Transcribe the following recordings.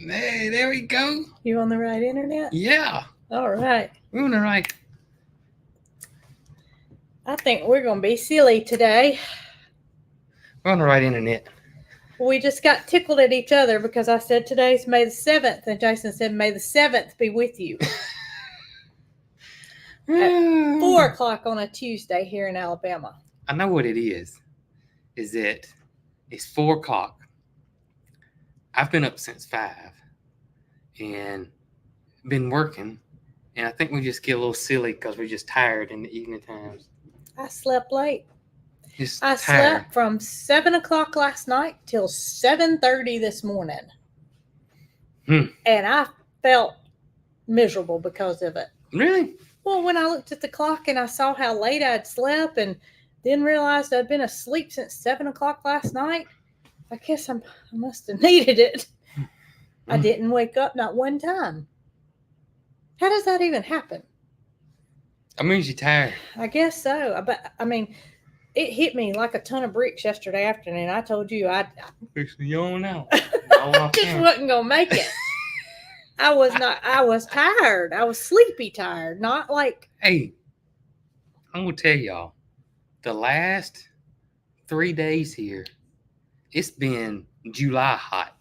Hey, there we go. You on the right internet? Yeah, All right. we're on the right. I think we're going to be silly today. We're on the right internet. We just got tickled at each other because I said today's May the 7th, and Jason said May the 7th be with you. At 4 o'clock on a Tuesday here in Alabama. I know what it is. Is that it's 4 o'clock. I've been up since 5 and been working. And I think we just get a little silly because we're just tired in the evening times. I slept late. Just I tired. slept from 7 o'clock last night till 7:30 this morning. And I felt miserable because of it. Really? Well, when I looked at the clock and I saw how late I'd slept and then realized I'd been asleep since 7 o'clock last night, I guess I must have needed it. I didn't wake up not one time. How does that even happen? I mean, you're tired. I guess so. But, I mean, it hit me like a ton of bricks yesterday afternoon. I told you I Fixing to yawn out. just wasn't going to make it. I was tired. I was sleepy tired. Not like... Hey, I'm going to tell y'all, the last 3 days here, it's been July hot.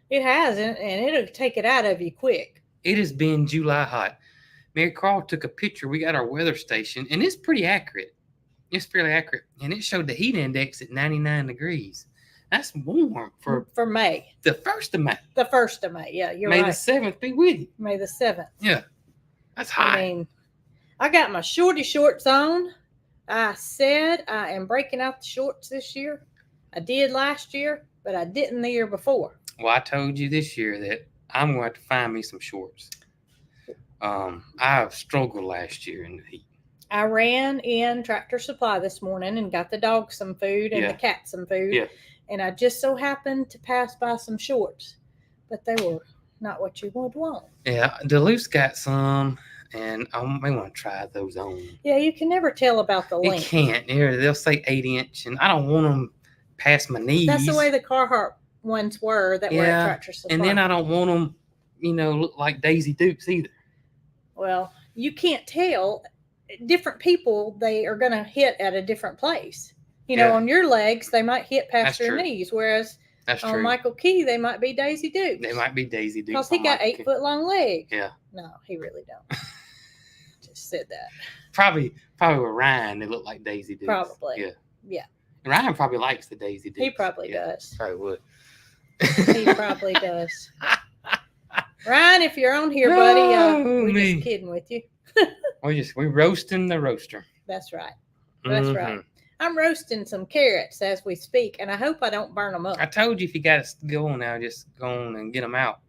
It has, and it'll take it out of you quick. It has been July hot. Mary Carl took a picture. We got our weather station, and it's pretty accurate. It's fairly accurate. And it showed the heat index at 99 degrees. That's warm for May. The 1st of May. The 1st of May, yeah, you're May right. the 7th be with you. May the 7th. Yeah, that's hot. I mean, I got my shorty shorts on. I said I am breaking out the shorts this year. I did last year, but I didn't the year before. Well, I told you this year that I'm going to have to find me some shorts. I've struggled last year in the heat. I ran in Tractor Supply this morning and got the dog some food and the cat some food. Yeah. And I just so happened to pass by some shorts, but they were not what you would want. Yeah, Duluth's got some, and I may want to try those on. Yeah, you can never tell about the length. You can't. They'll say 8-inch, and I don't want them past my knees. That's the way the Carhartt ones were that were at Tractor Supply. And then I don't want them, look like Daisy Dukes either. Well, you can't tell. Different people, they are going to hit at a different place. On your legs, they might hit past your knees, whereas on Michael Key, they might be Daisy Dukes. They might be Daisy Dukes. Because he got 8-foot-long legs. Yeah. No, he really don't. Just said that. Probably with Ryan, they look like Daisy Dukes. Probably. Yeah. And Ryan probably likes the Daisy Dukes. He probably does. Probably would. He probably does. Ryan, if you're on here, buddy, we're just kidding with you. We're roasting the roaster. That's right. That's right. I'm roasting some carrots as we speak, and I hope I don't burn them up. I told you if you got to go on now, just go on and get them out.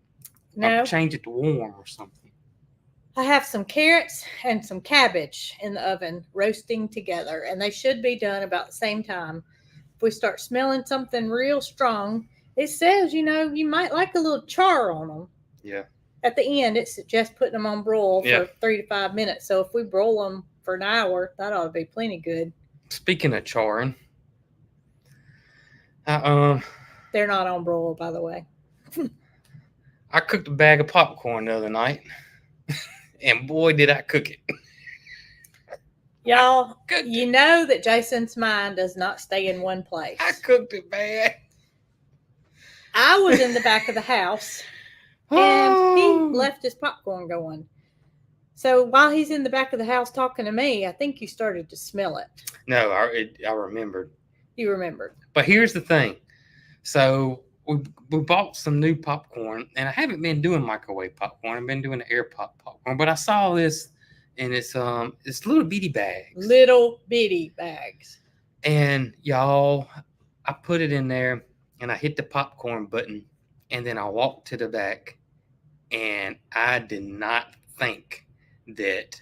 No. I'll change it to warm or something. I have some carrots and some cabbage in the oven roasting together, and they should be done about the same time. If we start smelling something real strong, it says, you might like a little char on them. Yeah. At the end, it suggests putting them on broil for 3 to 5 minutes. So if we broil them for an hour, that ought to be plenty good. Speaking of charring, they're not on broil, by the way. I cooked a bag of popcorn the other night, and boy, did I cook it. Y'all, you know that Jason's mind does not stay in one place. I cooked it bad. I was in the back of the house, and he left his popcorn going. So while he's in the back of the house talking to me, I think you started to smell it. No, I remembered. You remembered. But here's the thing. So we bought some new popcorn, and I haven't been doing microwave popcorn. I've been doing the air popcorn. But I saw this, and it's little bitty bags. Little bitty bags. And y'all, I put it in there, and I hit the popcorn button, and then I walked to the back, and I did not think that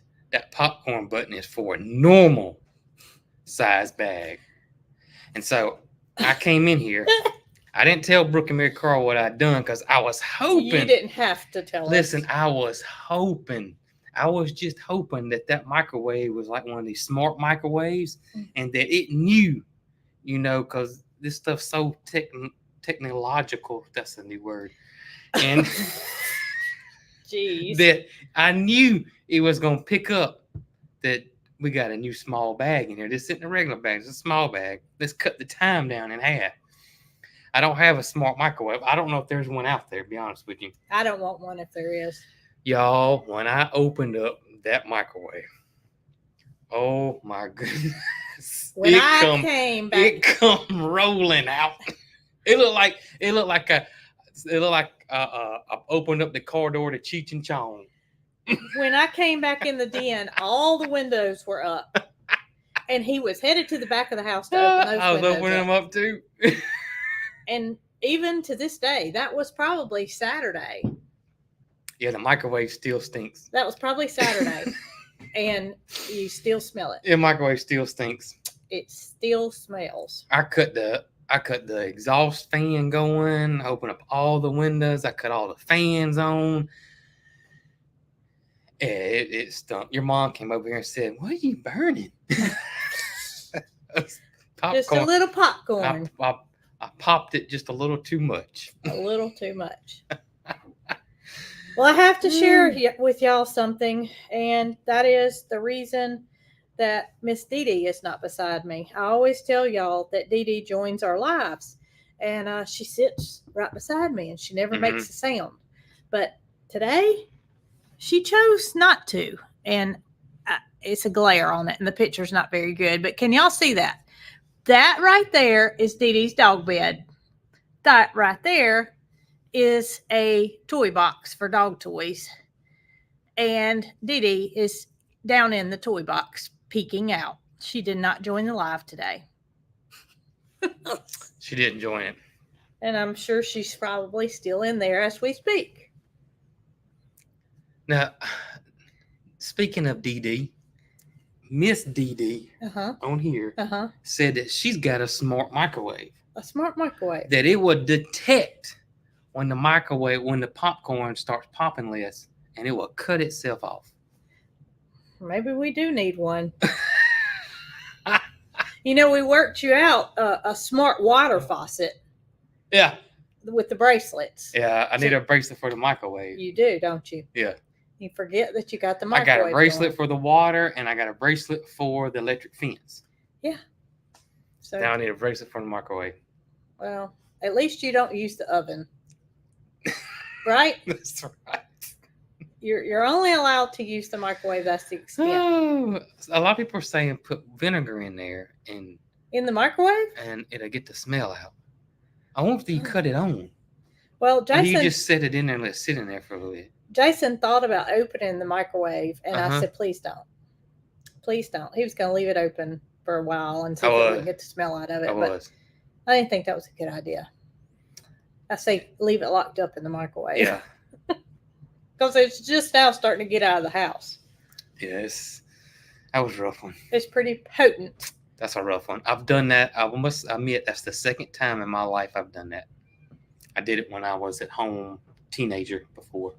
popcorn button is for a normal size bag. And so I came in here. I didn't tell Brooke and Mary Carl what I'd done because I was hoping. You didn't have to tell us. Listen, I was just hoping that microwave was like one of these smart microwaves and that it knew, because this stuff's so technological, that's a new word, and Jeez. that I knew it was going to pick up that we got a new small bag in here. This isn't a regular bag, it's a small bag. Let's cut the time down in half. I don't have a smart microwave. I don't know if there's one out there, to be honest with you. I don't want one if there is. Y'all, when I opened up that microwave, oh my goodness. When I came back, it come rolling out. It looked like I opened up the car door to Cheech and Chong. when I came back in the den, all the windows were up. And he was headed to the back of the house to open those I was windows opening them up too. And even to this day, that was probably Saturday. Yeah, the microwave still stinks. That was probably Saturday. And you still smell it. The microwave still stinks. It still smells. I cut the exhaust fan going, open up all the windows, I cut all the fans on. Yeah, it stunk. Your mom came over here and said, "What are you burning?" Just a little popcorn. I popped it just a little too much. A little too much. Well, I have to share with y'all something, and that is the reason that Miss Dee Dee is not beside me. I always tell y'all that Dee Dee joins our lives, and she sits right beside me, and she never makes a sound. But today, she chose not to, and it's a glare on it, and the picture's not very good. But can y'all see that? That right there is Dee Dee's dog bed. That right there is a toy box for dog toys. And Dee Dee is down in the toy box peeking out. She did not join the live today. She didn't join it. And I'm sure she's probably still in there as we speak. Now, speaking of Dee Dee, Miss Dee Dee on here said that she's got a smart microwave. A smart microwave. That it would detect when the popcorn starts popping less, and it will cut itself off. Maybe we do need one. You know, we worked you out a smart water faucet. Yeah. With the bracelets. Yeah, I need a bracelet for the microwave. You do, don't you? Yeah. You forget that you got the microwave. I got a bracelet for the water, and I got a bracelet for the electric fence. Yeah. So now I need a bracelet for the microwave. Well, at least you don't use the oven. Right? That's right. You're only allowed to use the microwave. That's the extent. Oh, a lot of people are saying put vinegar in there and in the microwave, and it'll get the smell out. I wonder if you cut it on. Well, Jason, you just set it in there and let it sit in there for a little bit. Jason thought about opening the microwave, and I said, "Please don't, please don't." He was going to leave it open for a while and see if we could get the smell out of it. But I didn't think that was a good idea. I say leave it locked up in the microwave. Yeah. Because it's just now starting to get out of the house. Yes. That was a rough one. It's pretty potent. That's a rough one. I've done that. I must admit, that's the second time in my life I've done that. I did it when I was at home, teenager, before.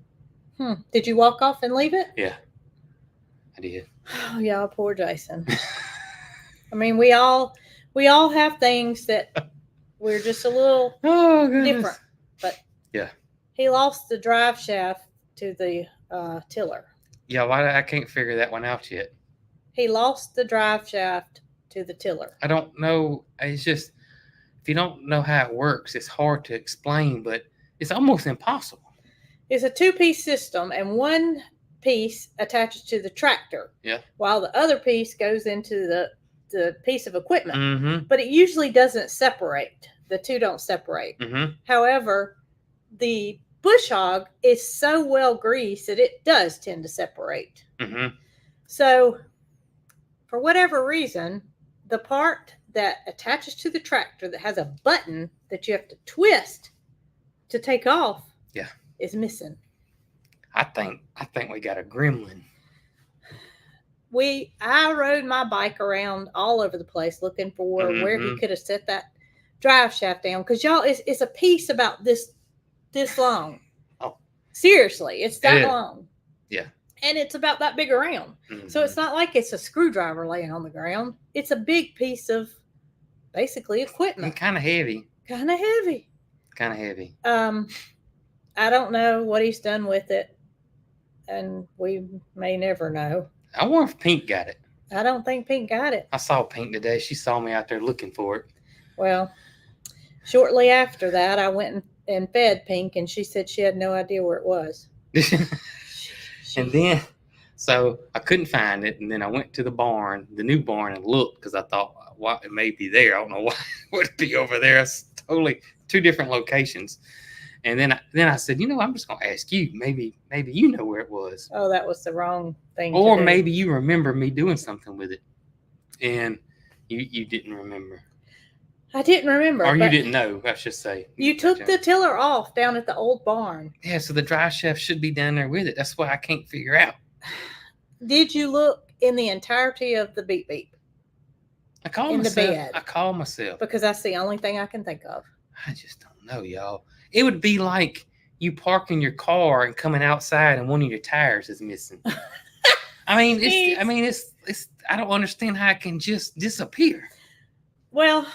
Did you walk off and leave it? Yeah. I did. Oh, yeah, poor Jason. I mean, we all have things that we're just a little different. But yeah, he lost the drive shaft to the tiller. Yeah, why I can't figure that one out yet. He lost the drive shaft to the tiller. I don't know. It's just, if you don't know how it works, it's hard to explain, but it's almost impossible. It's a 2-piece system, and one piece attaches to the tractor. Yeah. While the other piece goes into the piece of equipment. Mm-hmm. But it usually doesn't separate. The two don't separate. Mm-hmm. However, the bush hog is so well greased that it does tend to separate. Mm-hmm. So, for whatever reason, the part that attaches to the tractor that has a button that you have to twist to take off is missing. I think we got a gremlin. I rode my bike around all over the place looking for where he could have set that drive shaft down. Because y'all, it's a piece about this long. Oh, seriously, it's that long. Yeah, and it's about that big around. Mm-hmm. So it's not like it's a screwdriver laying on the ground. It's a big piece of basically equipment. Kind of heavy. Kind of heavy. Kind of heavy. I don't know what he's done with it, and we may never know. I wonder if Pink got it. I don't think Pink got it. I saw Pink today. She saw me out there looking for it. Well, shortly after that, I went and fed Pink, and she said she had no idea where it was. And then, so I couldn't find it, and then I went to the barn, the new barn, and looked because I thought, well, it may be there. I don't know why it would be over there. It's totally two different locations. And then I said, I'm just gonna ask you. Maybe you know where it was. Oh, that was the wrong thing. Or to do. maybe you remember me doing something with it, and you didn't remember. I didn't remember. Or you didn't know, I should say. You took the tiller off down at the old barn. Yeah, so the drive shaft should be down there with it. That's why I can't figure out. Did you look in the entirety of the beep beep? I call myself. The bed. I call myself. Because that's the only thing I can think of. I just don't know, y'all. It would be like you parking your car and coming outside and one of your tires is missing. It's I don't understand how it can just disappear. Well,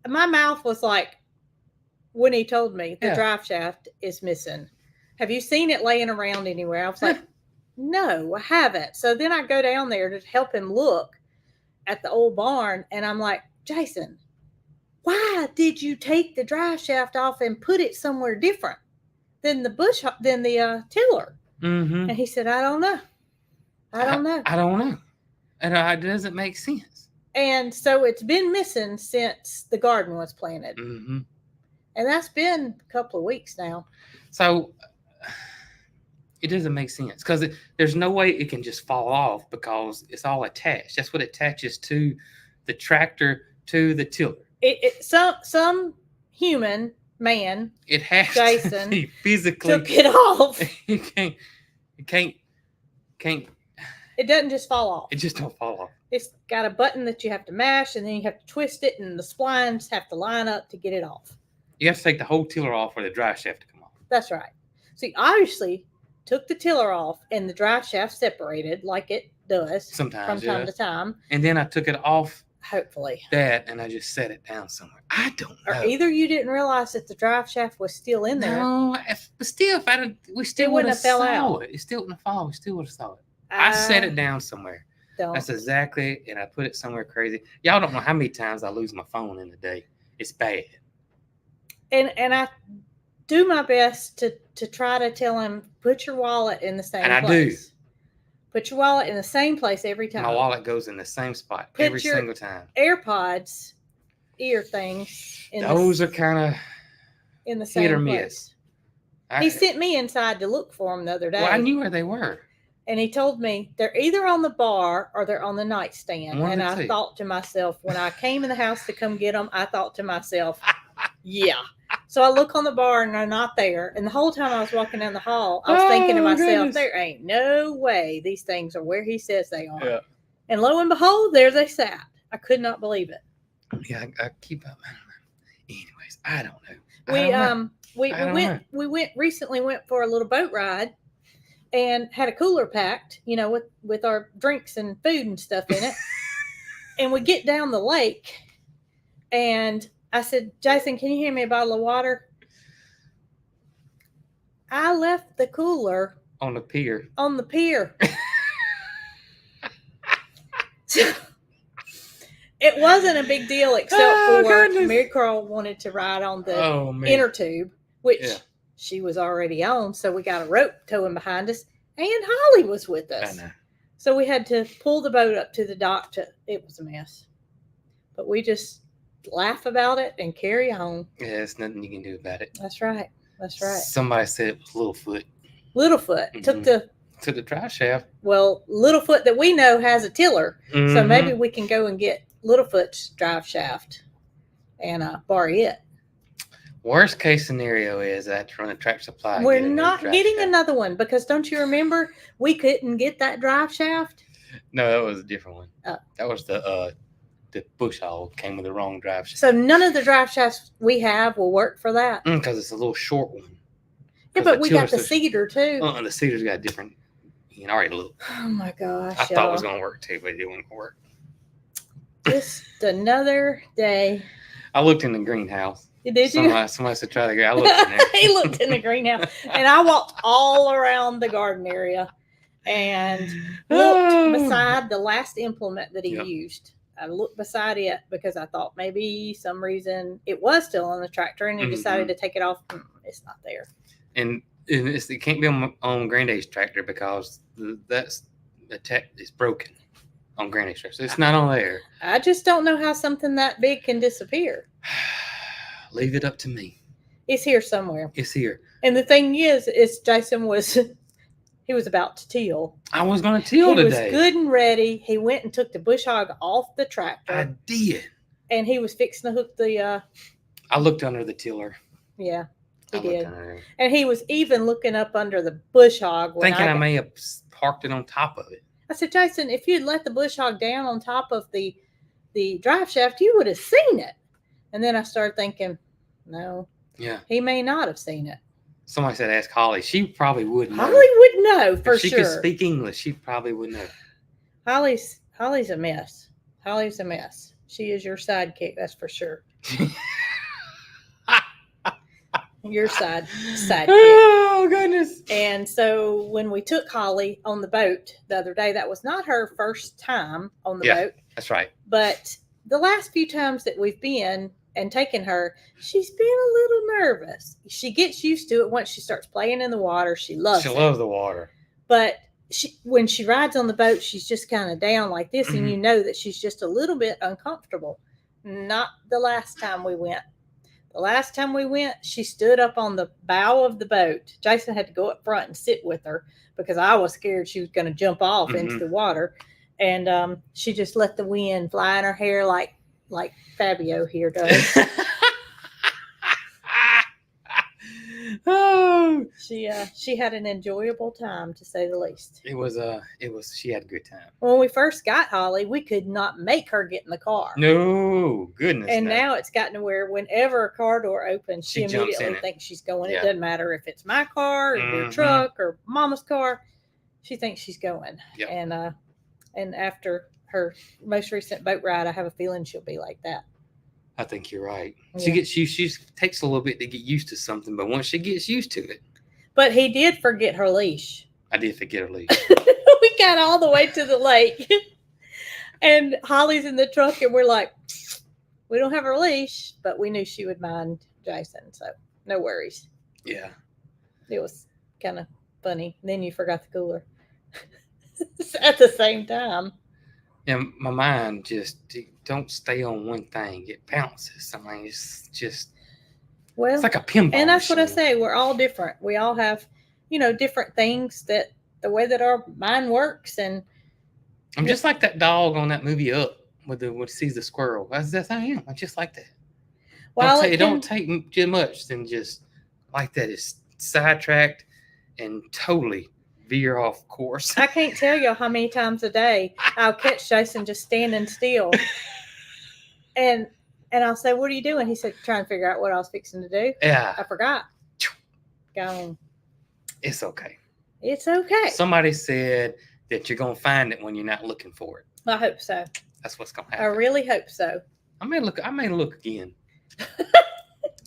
my mouth was like, when he told me the drive shaft is missing. Have you seen it laying around anywhere? I was like, no, I haven't. So then I go down there to help him look at the old barn, and I'm like, Jason, why did you take the drive shaft off and put it somewhere different than the tiller? Mm-hmm. And he said, I don't know. I don't know. And it doesn't make sense. And so it's been missing since the garden was planted. Mm-hmm. And that's been a couple of weeks now. So it doesn't make sense because there's no way it can just fall off because it's all attached. That's what attaches to the tractor to the tiller. Some human man, it has Jason, to be physically took it off. You can't. It doesn't just fall off. It just don't fall off. It's got a button that you have to mash, and then you have to twist it, and the splines have to line up to get it off. You have to take the whole tiller off for the drive shaft to come off. That's right. So you obviously took the tiller off, and the drive shaft separated like it does sometimes from time to time. And then I took it off. Hopefully. And I just set it down somewhere. I don't know. Or either you didn't realize that the drive shaft was still in there. No, but still, we still would have fell out. It still wouldn't have fallen. We still would have saw it. I set it down somewhere. That's exactly, and I put it somewhere crazy. Y'all don't know how many times I lose my phone in a day. It's bad. And I do my best to try to tell him, put your wallet in the same place. And I do. Put your wallet in the same place every time. My wallet goes in the same spot every single time. AirPods, ear things. Those are kind of in the same hit or place. Miss. He sent me inside to look for them the other day. Well, I knew where they were. And he told me they're either on the bar or they're on the nightstand. And I thought to myself, when I came in the house to come get them, I thought to myself, yeah. So I look on the bar and they're not there. And the whole time I was walking down the hall, I was thinking to myself, there ain't no way these things are where he says they are. Yeah. And lo and behold, there they sat. I could not believe it. Yeah, I keep up. Anyways, I don't know. We recently went for a little boat ride. And had a cooler packed, with our drinks and food and stuff in it. And we get down the lake, and I said, Jason, can you hand me a bottle of water? I left the cooler on the pier. It wasn't a big deal except for Mary Carl wanted to ride on the inner tube, which she was already on. So we got a rope towing behind us, and Holly was with us. I know. So we had to pull the boat up to the dock. It was a mess, but we just laugh about it and carry on. Yeah, there's nothing you can do about it. That's right. Somebody said it was Littlefoot. Littlefoot took the drive shaft. Well, Littlefoot that we know has a tiller, so maybe we can go and get Littlefoot's drive shaft and borrow it. Worst case scenario is I have to run a Tractor Supply. We're not getting another one because don't you remember we couldn't get that drive shaft? No, that was a different one. Oh. That was the bush hog came with the wrong drive shaft. So none of the drive shafts we have will work for that? Because it's a little short one. Yeah, but we got the cedar too. The cedar's got different. You can already look. Oh my gosh. I thought it was going to work too, but it didn't work. Just another day. I looked in the greenhouse Did you? Somebody said try the. I looked in there. He looked in the greenhouse, and I walked all around the garden area and looked beside the last implement that he used. I looked beside it because I thought maybe some reason it was still on the tractor, and he decided to take it off. It's not there. And it can't be on Granddad's tractor because that's it's broken on Granddad's tractor. So it's not on there. I just don't know how something that big can disappear. Leave it up to me. It's here somewhere. It's here. And the thing is Jason was about to till. I was going to till today. He was good and ready. He went and took the bush hog off the tractor. I did. And he was fixing to hook the... I looked under the tiller. Yeah, he did. And he was even looking up under the bush hog. Thinking I may have parked it on top of it. I said, Jason, if you'd let the bush hog down on top of the drive shaft, you would have seen it. And then I started thinking, no. Yeah. He may not have seen it. Somebody said ask Holly. She probably would know. Holly would know for sure. If she could speak English, she probably would know. Holly's a mess. Holly's a mess. She is your sidekick, that's for sure. Your sidekick. Oh, goodness. And so when we took Holly on the boat the other day, that was not her first time on the boat. That's right. But the last few times that we've been and taken her, she's been a little nervous. She gets used to it once she starts playing in the water. She loves the water. But when she rides on the boat, she's just kind of down like this, and you know that she's just a little bit uncomfortable. Not the last time we went. The last time we went, she stood up on the bow of the boat. Jason had to go up front and sit with her because I was scared she was going to jump off into the water. And she just let the wind fly in her hair like Fabio here does. Oh, she had an enjoyable time, to say the least. She had a good time. When we first got Holly, we could not make her get in the car. No, goodness. And now it's gotten to where whenever a car door opens, she immediately thinks she's going. Yeah. It doesn't matter if it's my car or your truck or Mama's car. She thinks she's going. Yep. And after her most recent boat ride, I have a feeling she'll be like that. I think you're right. Yeah. She takes a little bit to get used to something, but once she gets used to it. But he did forget her leash. I did forget her leash. We got all the way to the lake, and Holly's in the truck, and we're like, we don't have her leash, but we knew she would mind Jason, so no worries. Yeah. It was kind of funny. Then you forgot the cooler at the same time. Yeah, my mind just don't stay on one thing. It bounces. I mean, it's just it's like a pinball. And that's machine. What I say. We're all different. We all have, different things that the way that our mind works. And I'm just like that dog on that movie Up when sees the squirrel. That's I am. I'm just like that. Well, it don't take too much than just like that. It's sidetracked and totally veer off course. I can't tell you how many times a day I'll catch Jason just standing still, and I'll say, "What are you doing?" He said, "Trying to figure out what I was fixing to do." Yeah, I forgot. Gone. It's okay. It's okay. Somebody said that you're gonna find it when you're not looking for it. I hope so. That's what's gonna happen. I really hope so. I may look again.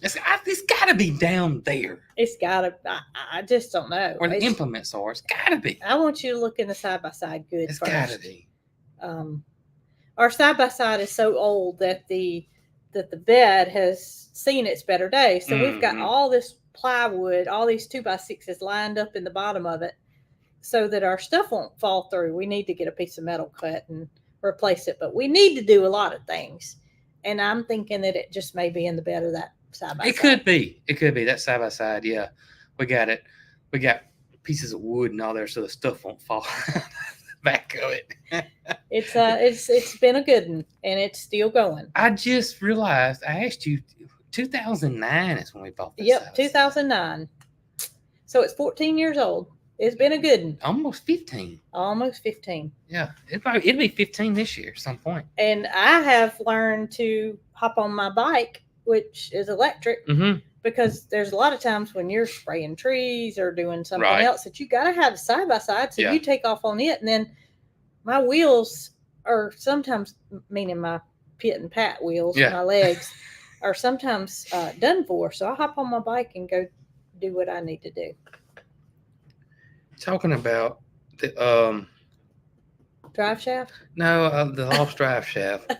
It's got to be down there. It's got to. I just don't know. Where the implements are. It's got to be. I want you to look in the side-by-side good It's first. got to be. Our side-by-side is so old that the bed has seen its better days. So we've got all this plywood, all these 2x6s lined up in the bottom of it so that our stuff won't fall through. We need to get a piece of metal cut and replace it. But we need to do a lot of things. And I'm thinking that it just may be in the bed of that side-by-side. It could be that side-by-side. Yeah, we got it. We got pieces of wood and all there so the stuff won't fall back of it. It's been a good one, and it's still going. I just realized I asked you 2009 is when we bought this house. 2009. So it's 14 years old. It's been a good one. Almost 15. Almost 15. Yeah, it'll be 15 this year at some point. And I have learned to hop on my bike, which is electric, because there's a lot of times when you're spraying trees or doing something else that you got to have a side-by-side. So you take off on it, and then my wheels are sometimes, meaning my pit and pat wheels, my legs, are sometimes done for. So I hop on my bike and go do what I need to do. Talking about the Drive shaft? no, the lost drive shaft,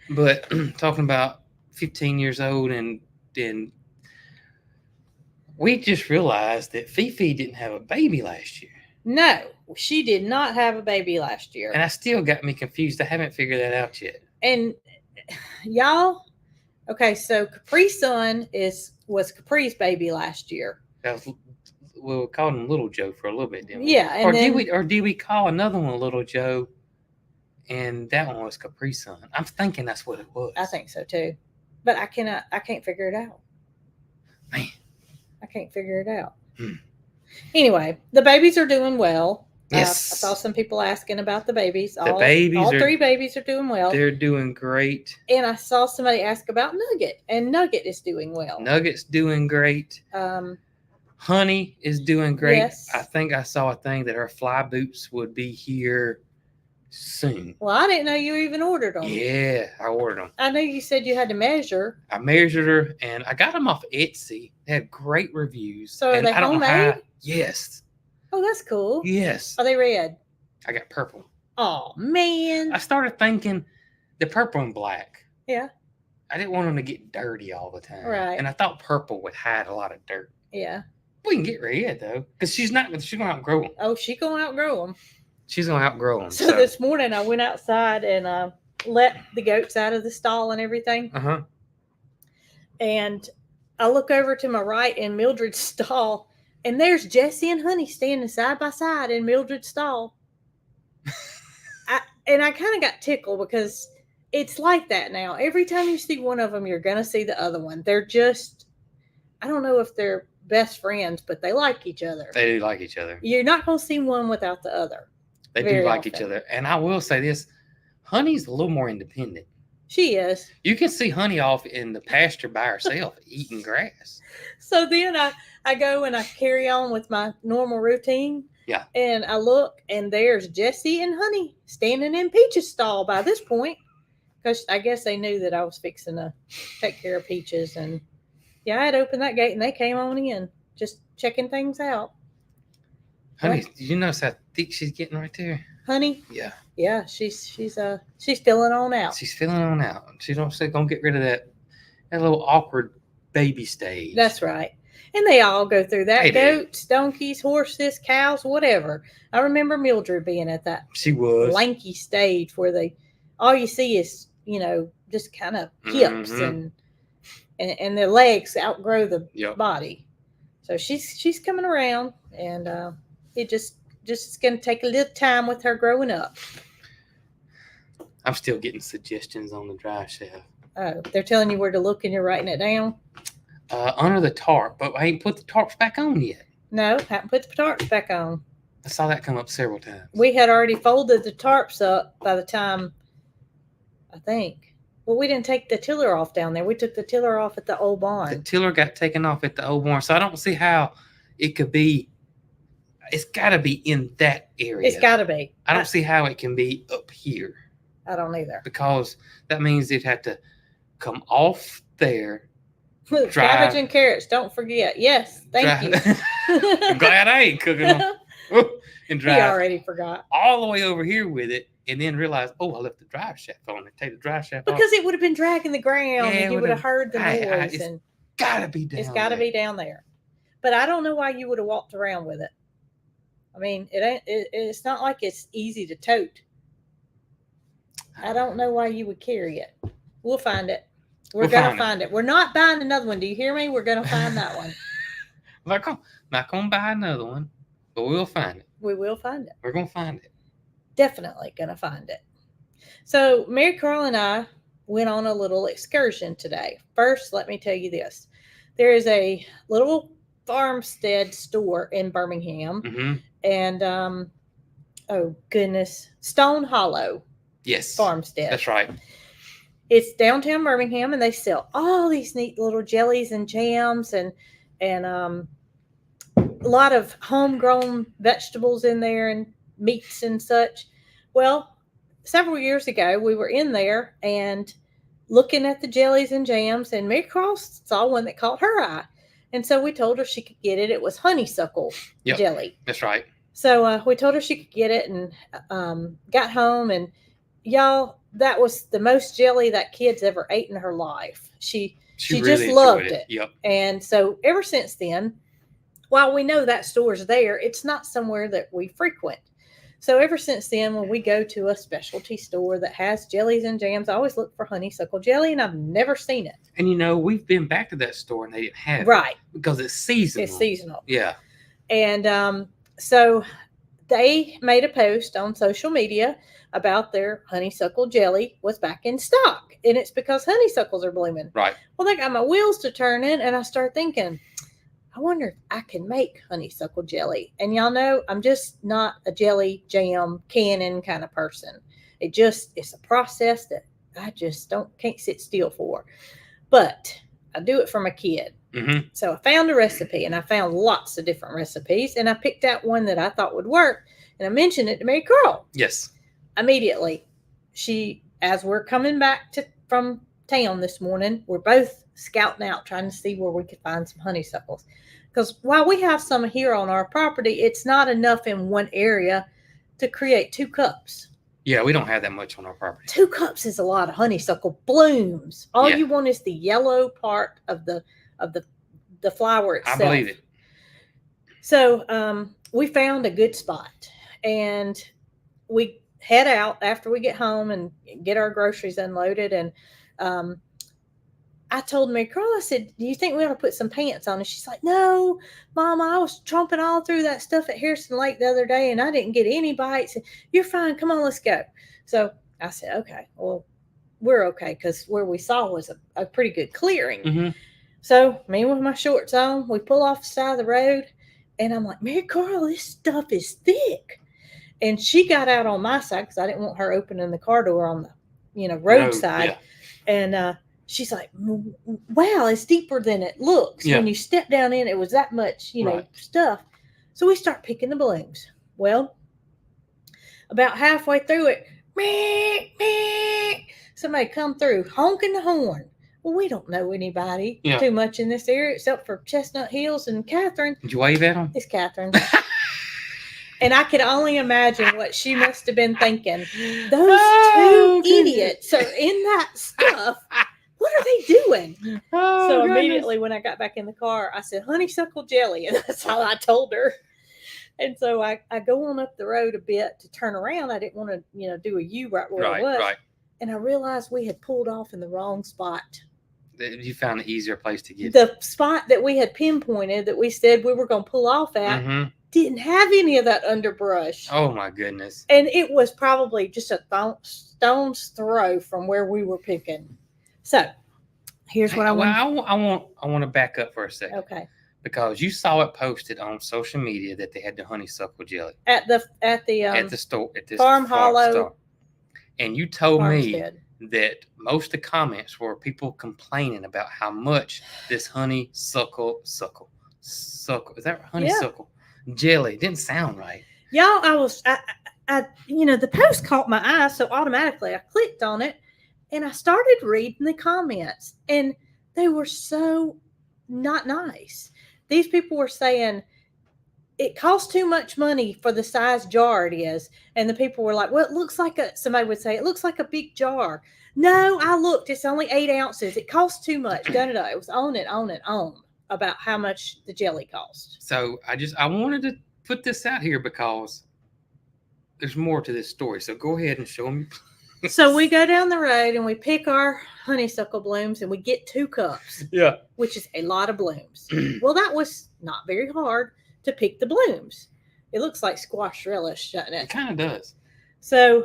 but talking about 15 years old and we just realized that Fifi didn't have a baby last year. No, she did not have a baby last year. And I still got me confused. I haven't figured that out yet. And y'all, okay, so Capri Sun was Capri's baby last year. We called him Little Joe for a little bit, didn't we? Yeah, and did we call another one Little Joe? And that one was Capri Sun. I'm thinking that's what it was. I think so too, but I can't figure it out. Man, I can't figure it out. Anyway, the babies are doing well. Yes. I saw some people asking about the babies. All 3 babies are doing well. They're doing great. And I saw somebody ask about Nugget, and Nugget is doing well. Nugget's doing great. Honey is doing great. Yes. I think I saw a thing that her fly boots would be here soon. Well, I didn't know you even ordered them. Yeah, I ordered them. I know you said you had to measure. I measured her, and I got them off Etsy. They had great reviews. So are they homemade? Yes. Oh, that's cool. Yes. Are they red? I got purple. Oh, man. I started thinking the purple and black. Yeah. I didn't want them to get dirty all the time. Right. And I thought purple would hide a lot of dirt. Yeah. We can get red, though, because she's going to outgrow them. Oh, she's going to outgrow them. She's going to outgrow them. So this morning I went outside and let the goats out of the stall and everything. Uh-huh. And I look over to my right in Mildred's stall, and there's Jessie and Honey standing side by side in Mildred's stall. I kind of got tickled because it's like that now. Every time you see one of them, you're going to see the other one. They're just, I don't know if they're best friends, but they like each other. They do like each other. You're not going to see one without the other. They do like each other. And I will say this, Honey's a little more independent. She is. You can see Honey off in the pasture by herself eating grass. So then I go and I carry on with my normal routine. Yeah. And I look, and there's Jessie and Honey standing in Peach's stall by this point. Because I guess they knew that I was fixing to take care of Peaches. And yeah, I had opened that gate and they came on in, just checking things out. Honey, did you notice how thick she's getting right there? Honey? Yeah. Yeah, she's filling on out. She's filling on out. She's gonna get rid of that little awkward baby stage. That's right. And they all go through that. They Goats, donkeys, horses, cows, whatever. I remember Mildred being at that she was lanky stage where all you see is, just kind of hips and their legs outgrow the body. So she's coming around, and it just is going to take a little time with her growing up. I'm still getting suggestions on the drive shaft. Oh, they're telling you where to look and you're writing it down? Under the tarp, but I ain't put the tarps back on yet. No, haven't put the tarps back on. I saw that come up several times. We had already folded the tarps up by the time, I think. Well, we didn't take the tiller off down there. We took the tiller off at the old barn. The tiller got taken off at the old barn, so I don't see how it could be. It's got to be in that area. It's got to be. I don't see how it can be up here. I don't either. Because that means it'd have to come off there. Cabbage and carrots, don't forget. Yes, thank you. I'm glad I ain't cooking them. And drive. He already forgot. All the way over here with it, and then realize, I left the drive shaft on. Take the drive shaft off. Because it would have been dragging the ground, and you would have heard the noise. It's got to be down there. It's got to be down there. But I don't know why you would have walked around with it. I mean, it's not like it's easy to tote. I don't know why you would carry it. We'll find it. We're going to find it. We're not buying another one. Do you hear me? We're going to find that one. Not going to buy another one, but we'll find it. We will find it. We're going to find it. Definitely going to find it. So Mary Carl and I went on a little excursion today. First, let me tell you this. There is a little farmstead store in Birmingham. Mm-hmm. And, oh, goodness, Stone Hollow. Yes. Farmstead. That's right. It's downtown Birmingham, and they sell all these neat little jellies and jams and a lot of homegrown vegetables in there and meats and such. Well, several years ago, we were in there, and looking at the jellies and jams, and Mary Cross saw one that caught her eye. And so we told her she could get it. It was honeysuckle Yep. jelly. That's right. So we told her she could get it, and got home, and y'all, that was the most jelly that kid's ever ate in her life. She really just enjoyed loved it. Yep. And so ever since then, while we know that store's there, it's not somewhere that we frequent. So ever since then, when we go to a specialty store that has jellies and jams, I always look for honeysuckle jelly, and I've never seen it. And we've been back to that store and they didn't have Right. it because it's seasonal. It's seasonal. Yeah. And so they made a post on social media about their honeysuckle jelly was back in stock. And it's because honeysuckles are blooming. Right. Well, they got my wheels to turning, and I start thinking, I wonder if I can make honeysuckle jelly. And y'all know I'm just not a jelly jam cannon kind of person. It's a process that I just can't sit still for. But I do it for my kid. Mm-hmm. So I found a recipe, and I found lots of different recipes, and I picked out one that I thought would work, and I mentioned it to Mary Carl. Yes. Immediately, as we're coming back from town this morning, we're both scouting out trying to see where we could find some honeysuckles. Because while we have some here on our property, it's not enough in one area to create 2 cups. Yeah, we don't have that much on our property. 2 cups is a lot of honeysuckle blooms. All Yeah. you want is the yellow part of the flower itself. I believe it. So we found a good spot, and we head out after we get home and get our groceries unloaded. And I told Mary Carl, I said, do you think we ought to put some pants on? And she's like, no, Mama, I was tromping all through that stuff at Harrison Lake the other day, and I didn't get any bites. You're fine. Come on, let's go. So I said, okay, well, we're okay, because where we saw was a pretty good clearing. Mm-hmm. So me with my shorts on, we pull off the side of the road, and I'm like, Mary Carl, this stuff is thick. And she got out on my side because I didn't want her opening the car door on the roadside. Yeah. And she's like, wow, it's deeper than it looks. Yeah. When you step down in, it was that much, Right. stuff. So we start picking the blooms. Well, about halfway through it, meh, meh, somebody come through honking the horn. Well, we don't know anybody Yeah. too much in this area except for Chestnut Hills and Catherine. Did you wave at them? It's Catherine. And I could only imagine what she must have been thinking. Those two idiots are in that stuff. What are they doing? So immediately when I got back in the car, I said, honeysuckle jelly. And that's how I told her. And so I go on up the road a bit to turn around. I didn't want to, do a U right where I was. Right. And I realized we had pulled off in the wrong spot. You found an easier place to get. The spot that we had pinpointed that we said we were going to pull off at didn't have any of that underbrush. Oh my goodness. And it was probably just a stone's throw from where we were picking. So here's what I want to back up for a second. Okay. Because you saw it posted on social media that they had the honeysuckle jelly at the store at this Farm Hollow store. And you told Farmstead. me that most of the comments were people complaining about how much this honeysuckle is that honeysuckle jelly didn't sound right. Y'all, I the post caught my eye, so automatically I clicked on it and I started reading the comments, and they were so not nice. These people were saying it costs too much money for the size jar it is. And the people were like, well, it looks like somebody would say, it looks like a big jar. No, I looked, it's only 8 ounces. It costs too much. It was on and on about how much the jelly cost. So I wanted to put this out here because there's more to this story. So go ahead and show them. So we go down the road and we pick our honeysuckle blooms and we get 2 cups. Yeah. Which is a lot of blooms. Well, that was not very hard to pick the blooms. It looks like squash relish, doesn't it? It kind of does. So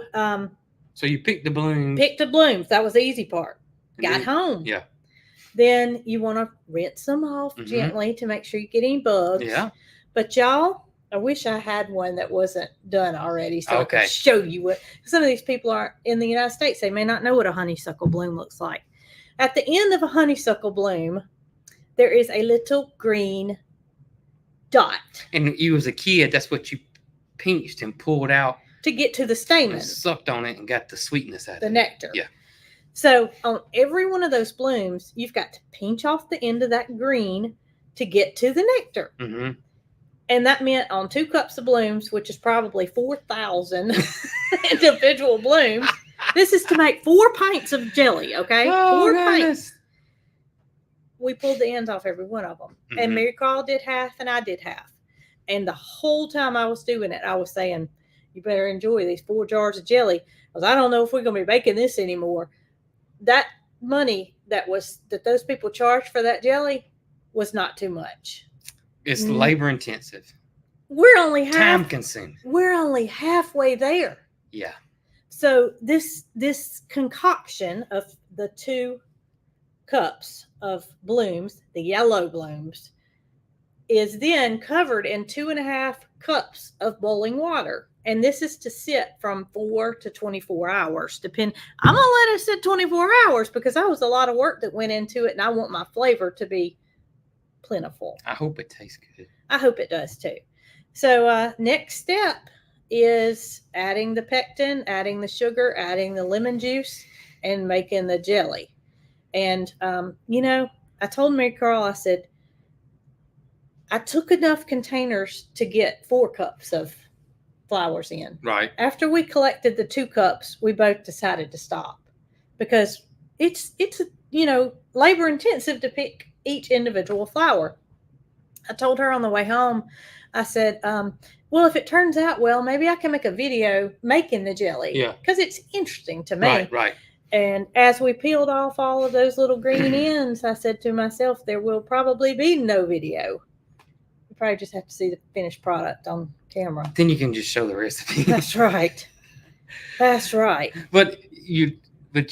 so you picked the blooms. Picked the blooms. That was the easy part. Got home. Yeah. Then you want to rinse them off gently to make sure you get any bugs. Yeah. But y'all, I wish I had one that wasn't done already so I Okay. could show you what. Some of these people are in the United States. They may not know what a honeysuckle bloom looks like. At the end of a honeysuckle bloom, there is a little green dot. And you as a kid, that's what you pinched and pulled out To get to the and stamen. sucked on it and got the sweetness out of The it. nectar. Yeah. So on every one of those blooms, you've got to pinch off the end of that green to get to the nectar. Mm-hmm. And that meant on 2 cups of blooms, which is probably 4,000 individual blooms, this is to make 4 pints of jelly, okay? Oh, 4 goodness. pints. We pulled the ends off every one of them. Mhm. And Mary Carl did half and I did half. And the whole time I was doing it, I was saying, you better enjoy these 4 jars of jelly because I don't know if we're going to be making this anymore. That money that those people charged for that jelly was not too much. It's labor intensive. We're only time consuming. We're only halfway there. Yeah. So this concoction of the 2 cups of blooms, the yellow blooms, is then covered in 2.5 cups of boiling water. And this is to sit from 4 to 24 hours. I'm going to let it sit 24 hours because that was a lot of work that went into it. And I want my flavor to be plentiful. I hope it tastes good. I hope it does too. So next step is adding the pectin, adding the sugar, adding the lemon juice, and making the jelly. And, I told Mary Carl, I said, I took enough containers to get 4 cups of flowers in. Right. After we collected the 2 cups, we both decided to stop because it's labor intensive to pick each individual flower. I told her on the way home, I said, well, if it turns out well, maybe I can make a video making the jelly. Yeah. Because it's interesting to me. Right. And as we peeled off all of those little green ends, I said to myself, there will probably be no video. You probably just have to see the finished product on camera. Then you can just show the recipe. That's right. That's right. But you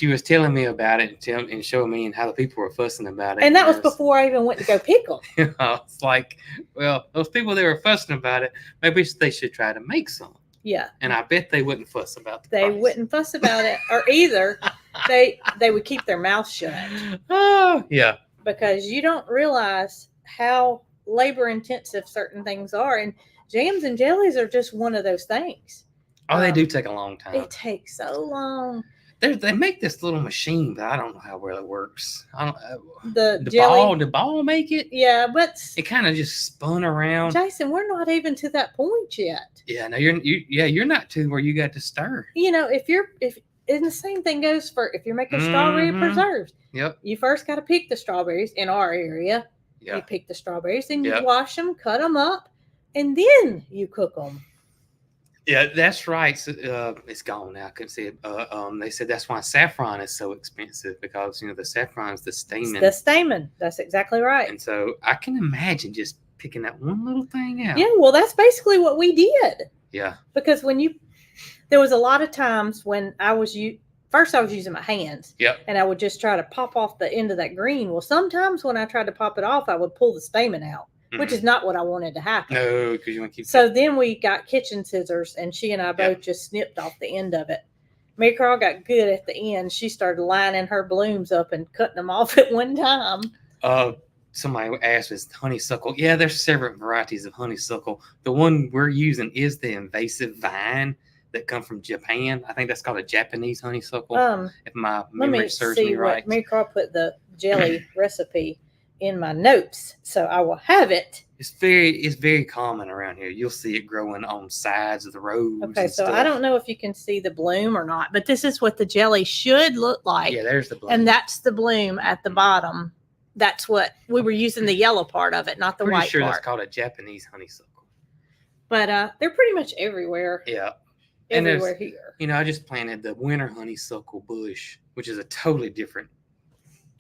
was telling me about it and showing me and how the people were fussing about it. And that was before I even went to go pick them. It's like, well, those people that were fussing about it, maybe they should try to make some. Yeah. And I bet they wouldn't fuss about the They price. wouldn't fuss about it. Or either they would keep their mouth shut. Oh, yeah. Because you don't realize how labor intensive certain things are. And jams and jellies are just one of those things. Oh, they do take a long time. It takes so long. They make this little machine, but I don't know how well it works. I don't. The jelly, the ball make it. Yeah, but it kind of just spun around. Jason, we're not even to that point yet. Yeah, no, you're not to where you got to stir. And the same thing goes for if you're making strawberry preserves. Yep. You first got to pick the strawberries in our area. Yeah. You pick the strawberries and you wash them, cut them up, and then you cook them. Yeah, that's right. So, it's gone now. I couldn't see it. They said that's why saffron is so expensive because the saffron's the stamen. The stamen. That's exactly right. And so I can imagine just picking that one little thing out. Yeah, well, that's basically what we did. Yeah. Because there was a lot of times when I was using my hands. Yep. And I would just try to pop off the end of that green. Well, sometimes when I tried to pop it off, I would pull the stamen out. Which is not what I wanted to happen. No, because you want to keep. So then we got kitchen scissors, and she and I both just snipped off the end of it. Mary Carl got good at the end. She started lining her blooms up and cutting them off at one time. Somebody asked, "Is honeysuckle?" Yeah, there's several varieties of honeysuckle. The one we're using is the invasive vine that come from Japan. I think that's called a Japanese honeysuckle. If my memory serves me right. Mary Carl put the jelly recipe in my notes, so I will have it. It's very common around here. You'll see it growing on sides of the roads. Okay, so I don't know if you can see the bloom or not, but this is what the jelly should look like. Yeah, there's the bloom. And that's the bloom at the bottom. That's what we were using, the yellow part of it, not the white part. Pretty sure that's called a Japanese honeysuckle. But they're pretty much everywhere. Yeah. Everywhere here. I just planted the winter honeysuckle bush, which is a totally different thing.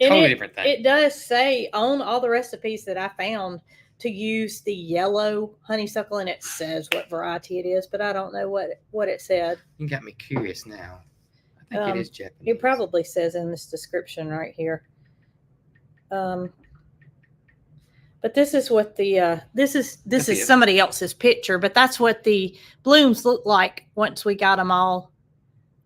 It does say on all the recipes that I found to use the yellow honeysuckle, and it says what variety it is, but I don't know what it said. You got me curious now. I think it is Japanese. It probably says in this description right here. But this is what the this is somebody else's picture, but that's what the blooms look like once we got them all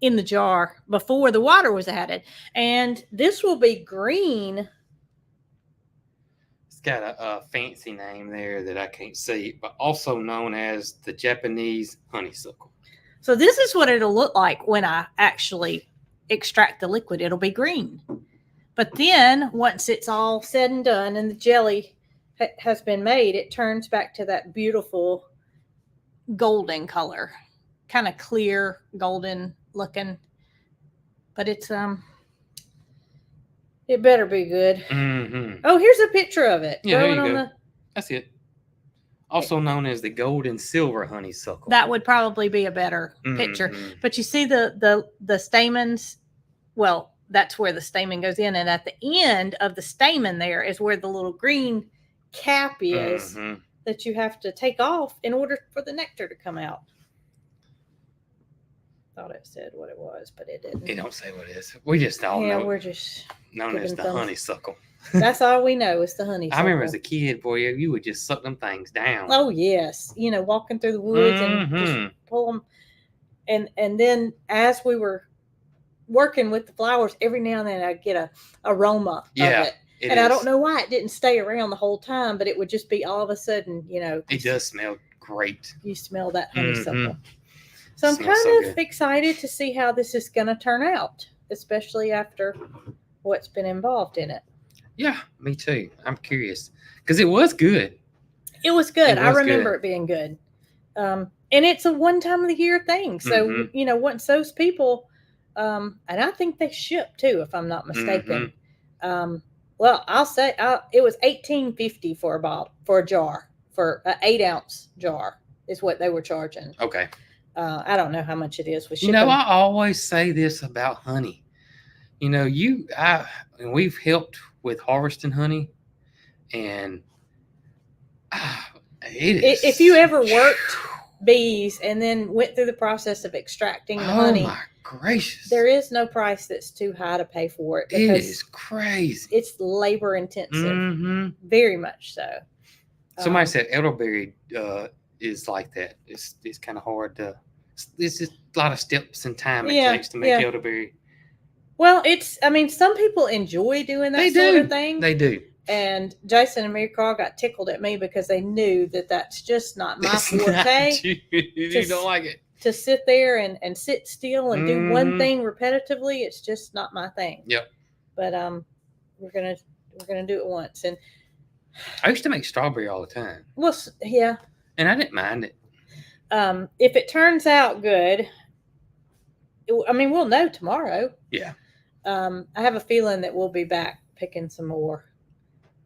in the jar before the water was added. And this will be green. It's got a fancy name there that I can't see, but also known as the Japanese honeysuckle. So this is what it'll look like when I actually extract the liquid, it'll be green. But then once it's all said and done and the jelly has been made, it turns back to that beautiful golden color, kind of clear golden looking. But it's it better be good. Mm-hmm. Oh, here's a picture of it. Yeah, there you on go. That's it. Also known as the gold and silver honeysuckle. That would probably be a better picture. But you see the stamens. Well, that's where the stamen goes in, and at the end of the stamen there is where the little green cap is that you have to take off in order for the nectar to come out. Thought it said what it was, but it didn't. It don't say what it is. We just all know. We're just known as the honeysuckle. That's all we know is the honeysuckle. I remember as a kid, boy, you would just suck them things down. Oh yes, walking through the woods and just pull them, and then as we were working with the flowers, every now and then I'd get a aroma of it. And I don't know why it didn't stay around the whole time, but it would just be all of a sudden, It does smell great. You smell that honeysuckle. So I'm kind of excited to see how this is going to turn out, especially after what's been involved in it. Yeah, me too. I'm curious because it was good. It was good. I remember it being good. And it's a one time of the year thing. So, once those people, and I think they ship too, if I'm not mistaken. Well, I'll say it was $18.50 for a bottle, for a jar, for an 8-ounce jar is what they were charging. Okay. I don't know how much it is with shipping. I always say this about honey. We've helped with harvesting honey, and if you ever worked bees and then went through the process of extracting the honey, oh my gracious, there is no price that's too high to pay for it. It is crazy. It's labor intensive, very much so. Somebody said elderberry is like that. It's kind of hard to. It's just a lot of steps and time it takes to make elderberry. Well, some people enjoy doing that sort of thing. They do. And Jason and Mary Carl got tickled at me because they knew that that's just not my forte. You don't like it. To sit there and sit still and do one thing repetitively, it's just not my thing. Yep. But we're gonna do it once. And I used to make strawberry all the time. Well, yeah. And I didn't mind it. If it turns out good, we'll know tomorrow. Yeah. I have a feeling that we'll be back picking some more,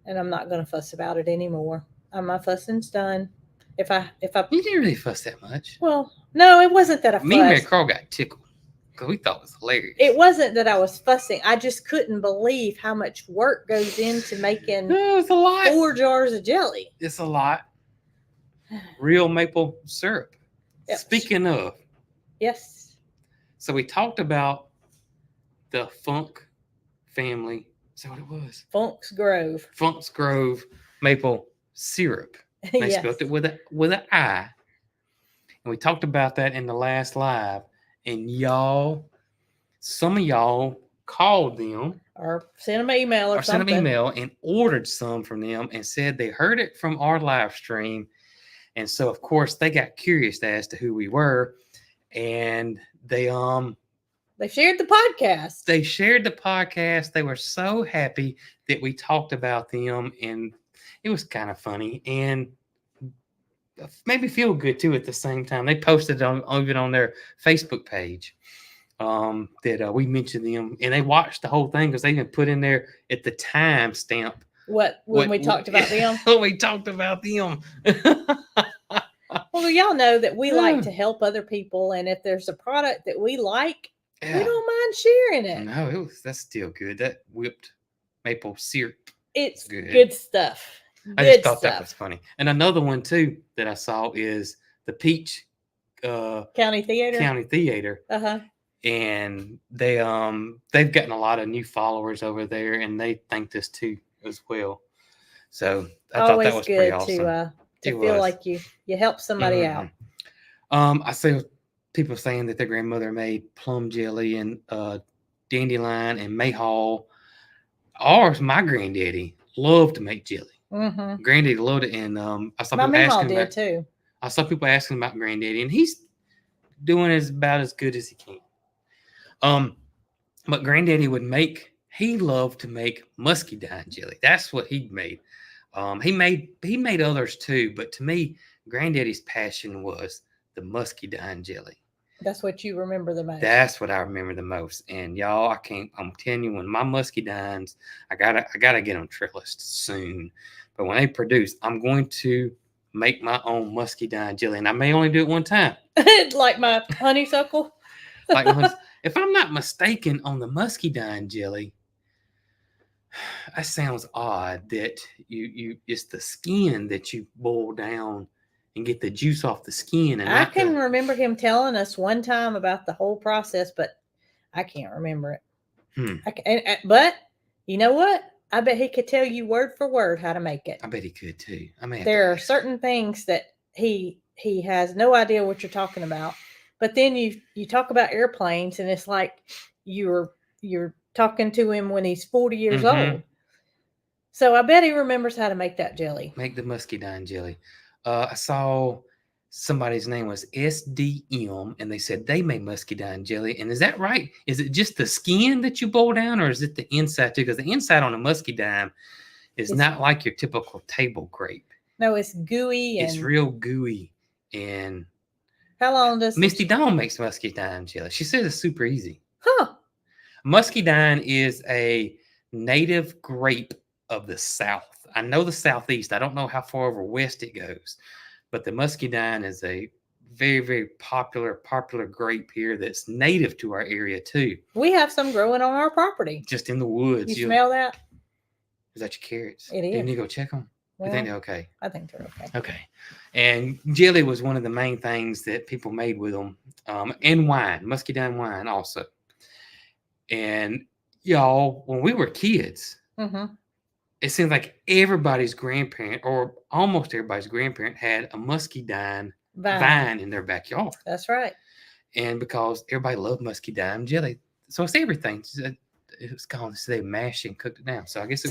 and I'm not going to fuss about it anymore. My fussing's done. If I you didn't really fuss that much. Well, no, it wasn't that I fussed. Me and Mary Carl got tickled because we thought it was hilarious. It wasn't that I was fussing. I just couldn't believe how much work goes into making it's a lot. 4 jars of jelly. It's a lot. Real maple syrup. Yep. Speaking of. Yes. So we talked about the Funk family. Is that what it was? Funk's Grove. Funk's Grove maple syrup. They spelled it with an I. And we talked about that in the last live. And some of y'all called them. Or sent them an email or something. Sent them an email and ordered some from them and said they heard it from our live stream. And so, of course, they got curious as to who we were. And they shared the podcast. They shared the podcast. They were so happy that we talked about them, and it was kind of funny and made me feel good too at the same time. They posted even on their Facebook page that we mentioned them, and they watched the whole thing because they even put in there at the time stamp when we talked about them. When we talked about them. Well, y'all know that we like to help other people, and if there's a product that we like, we don't mind sharing it. No, that's still good. That whipped maple syrup. It's good stuff. I just thought that was funny. And another one too that I saw is the Peach County Theater. Uh-huh. And they've gotten a lot of new followers over there, and they thanked us too as well. So I thought that was pretty awesome. To feel like you help somebody out. I see people saying that their grandmother made plum jelly and dandelion and mayhaw. My granddaddy loved to make jelly. Mm-hmm. Granddaddy loved it, and I saw people asking about too. I saw people asking about granddaddy, and he's doing about as good as he can. But Granddaddy he loved to make muscadine jelly. That's what he made. He made others too, but to me, Granddaddy's passion was the muscadine jelly. That's what you remember the most. That's what I remember the most. And y'all, I'm telling you, when my muscadines, I gotta get them trellised soon. But when they produce, I'm going to make my own muscadine jelly, and I may only do it one time. Like my honeysuckle. Like if I'm not mistaken, on the muscadine jelly, that sounds odd that you it's the skin that you boil down and get the juice off the skin. And I can remember him telling us one time about the whole process, but I can't remember it. But you know what? I bet he could tell you word for word how to make it. I bet he could too. There are certain things that he has no idea what you're talking about. But then you talk about airplanes, and it's like you're talking to him when he's 40 years old. So I bet he remembers how to make that jelly. Make the muscadine jelly. I saw somebody's name was SDM, and they said they made muscadine jelly. And is that right? Is it just the skin that you boil down, or is it the inside too? Because the inside on a muscadine is not like your typical table grape. No, it's gooey. It's real gooey. And how long does Misty Dawn makes muscadine jelly? She says it's super easy. Huh. Muscadine is a native grape of the South. I know the Southeast. I don't know how far over west it goes, but the muscadine is a very, very popular grape here that's native to our area too. We have some growing on our property. Just in the woods. You smell that? Is that your carrots? It is. Didn't you go check them? Well, you think they're okay? I think they're okay. Okay. And jelly was one of the main things that people made with them. And wine, muscadine wine also. And y'all, when we were kids, it seemed like everybody's grandparent, or almost everybody's grandparent, had a muscadine vine in their backyard. That's right. And because everybody loved muscadine jelly, so it's everything. It was called, they mashed and cooked it down. So I guess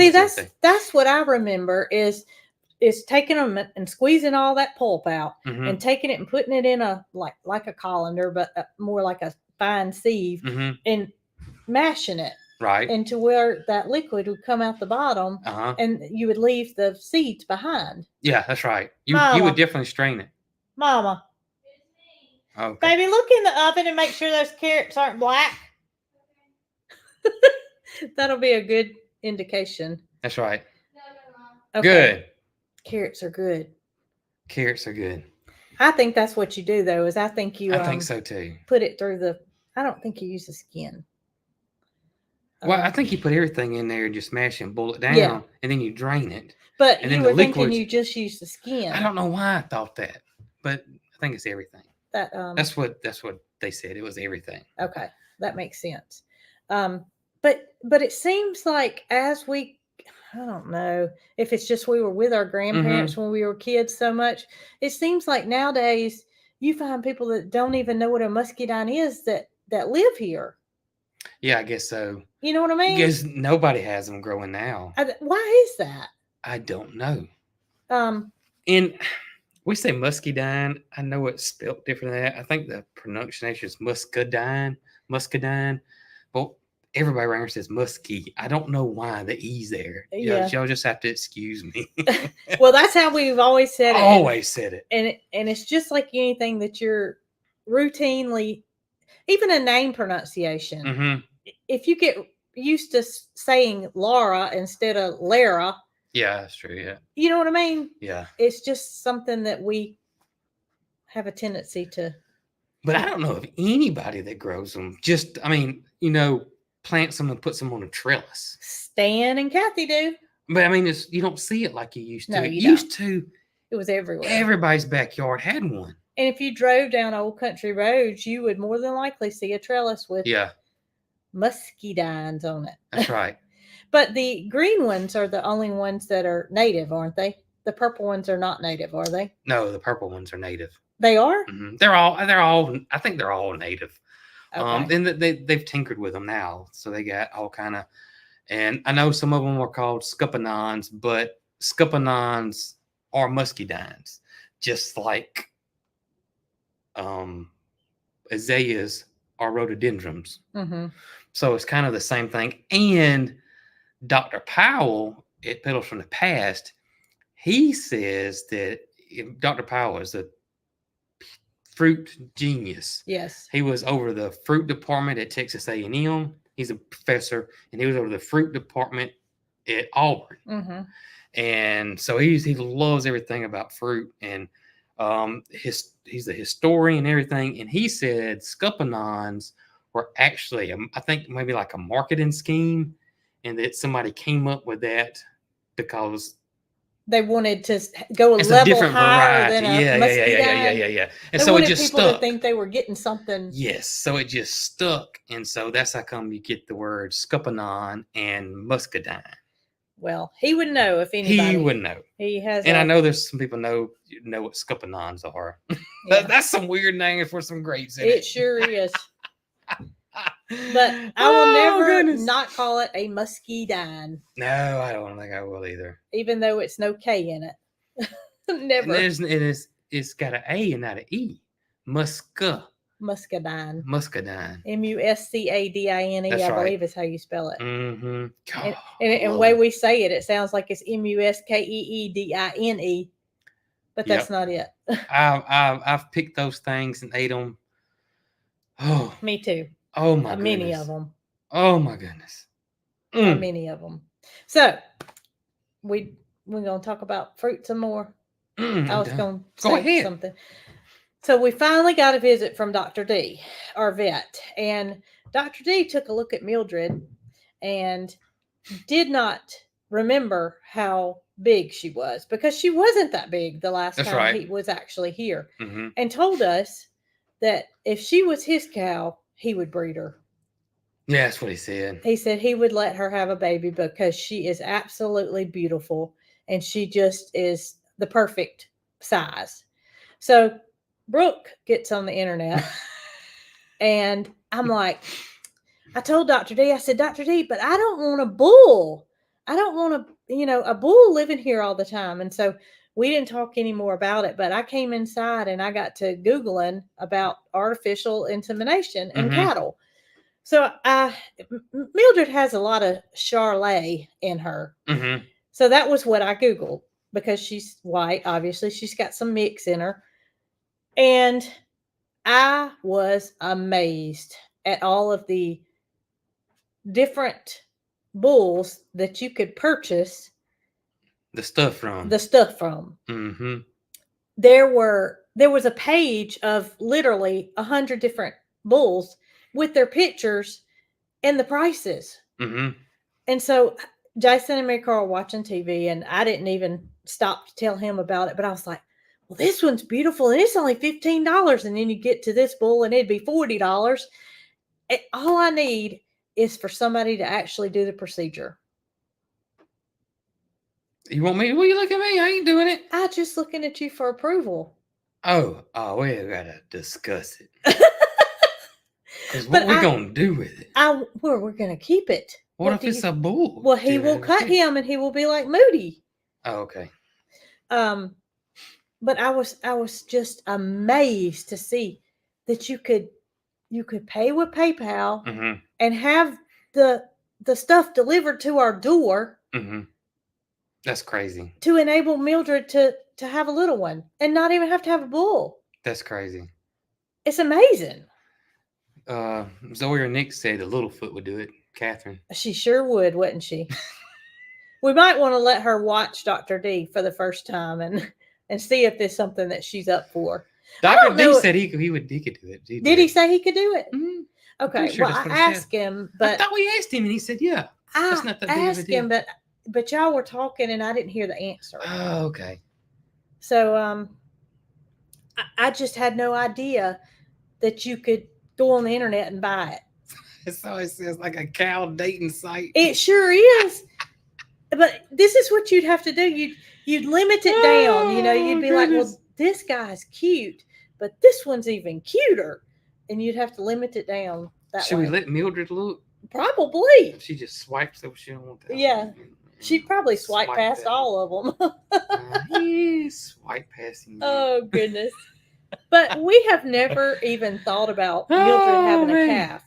that's what I remember is taking them and squeezing all that pulp out and taking it and putting it in a like a colander, but more like a fine sieve, and mashing it right into where that liquid would come out the bottom, and you would leave the seeds behind. Yeah, that's right. You would definitely strain it. Mama. Okay. Baby, look in the oven and make sure those carrots aren't black. That'll be a good indication. That's right. Okay. Good. Carrots are good. Carrots are good. I think that's what you do, though, is I think I think so, too. Put it through I don't think you use the skin. Well, I think you put everything in there and just mash and boil it down, and then you drain it. But and you were thinking you just use the skin. I don't know why I thought that, but I think it's everything. That's what they said. It was everything. Okay, that makes sense. But it seems like I don't know if it's just we were with our grandparents when we were kids so much. It seems like nowadays you find people that don't even know what a muscadine is that live here. Yeah, I guess so. You know what I mean? Because nobody has them growing now. Why is that? I don't know. And we say muscadine. I know it's spelled different than that. I think the pronunciation is muscadine. But everybody around here says musky. I don't know why the E's there. Yeah. Y'all just have to excuse me. Well, that's how we've always said it. Always said it. And it's just like anything that you're routinely, even a name pronunciation. If you get used to saying Laura instead of Lara. Yeah, that's true. Yeah. You know what I mean? Yeah. It's just something that we have a tendency to. But I don't know of anybody that grows them. Plants them and puts them on a trellis. Stan and Kathy do. But you don't see it like you used to. No, it was everywhere. Everybody's backyard had one. And if you drove down old country roads, you would more than likely see a trellis with muscadines on it. That's right. But the green ones are the only ones that are native, aren't they? The purple ones are not native, are they? No, the purple ones are native. They are? They're all. I think they're all native. Okay. And they've tinkered with them now, so they got all kind of. And I know some of them are called scuppernons, but scuppernons are muscadines, just like azaleas are rhododendrons. Mm-hmm. So it's kind of the same thing. And Dr. Powell at Petals from the Past, he says that Dr. Powell is a fruit genius. Yes. He was over the fruit department at Texas A&M. He's a professor, and he was over the fruit department at Auburn. Mm-hmm. And so he loves everything about fruit, and he's a historian and everything. And he said scuppernons were actually, I think, maybe like a marketing scheme, and that somebody came up with that because they wanted to go a it's level a different higher variety. than a Yeah. And they so it wanted just people stuck. to think they were getting something. Yes, so it just stuck, and so that's how come you get the word scuppernong and muscadine. Well, he would know if anybody. He would know. He has, and I know there's some people know what scuppernongs are. Yeah. That's some weird name for some grapes. It sure is. But I will never not call it a muscadine. No, I don't think I will either. Even though it's no K in it. Never. And it's got an A and not an E. Muscadine. Muscadine. Muscadine. I believe is how you spell it. Mm-hmm. And the way we say it, it sounds like it's Muskeedine. But that's not it. I've picked those things and ate them. Oh, me too. Oh my goodness. Many of them. Oh my goodness. Many of them. So we're gonna talk about fruit some more. I was gonna say something. So we finally got a visit from Dr. D, our vet, and Dr. D took a look at Mildred and did not remember how big she was, because she wasn't that big the last time he was actually here, and told us that if she was his cow, he would breed her. Yeah, that's what he said. He said he would let her have a baby because she is absolutely beautiful and she just is the perfect size. So Brooke gets on the internet and I'm like, I told Dr. D, I said, Dr. D, but I don't want a bull. I don't want a bull living here all the time. And so we didn't talk anymore about it, but I came inside and I got to Googling about artificial insemination and cattle. So Mildred has a lot of Charlet in her. Mm-hmm. So that was what I Googled, because she's white. Obviously, she's got some mix in her. And I was amazed at all of the different bulls that you could purchase the stuff from. Mm-hmm. There was a page of literally 100 different bulls with their pictures and the prices. Mm-hmm. And so Jason and Mary Carl were watching TV, and I didn't even stop to tell him about it, but I was like, well, this one's beautiful and it's only $15. And then you get to this bull and it'd be $40. And all I need is for somebody to actually do the procedure. You want me? Will you look at me? I ain't doing it. I'm just looking at you for approval. Oh, we gotta discuss it. Because what we gonna do with it? We're gonna keep it. What if it's a bull? Well, he will cut him and he will be like Moody. Oh, okay. But I was just amazed to see that you could pay with PayPal and have the stuff delivered to our door. Mm-hmm. That's crazy. To enable Mildred to have a little one and not even have to have a bull. That's crazy. It's amazing. Zoe or Nick said the Littlefoot would do it. Catherine. She sure would, wouldn't she? We might want to let her watch Dr. D for the first time and see if there's something that she's up for. Dr. D said he could do it. Did he say he could do it? Mm-hmm. Okay. Sure, well, I asked him, but I thought we asked him and he said, yeah. That's not that big of a deal. Him, but y'all were talking and I didn't hear the answer. Oh, okay. So I just had no idea that you could go on the internet and buy it. So it says like a cow dating site. It sure is. But this is what you'd have to do. You'd limit it down. You'd be like, well, this guy's cute, but this one's even cuter. And you'd have to limit it down that Should way. We let Mildred look? Probably. She just swipes so she don't want that. Yeah. She'd probably swipe past all of them. He's swipe passing. Oh, goodness. But we have never even thought about Mildred Oh, having a man. calf.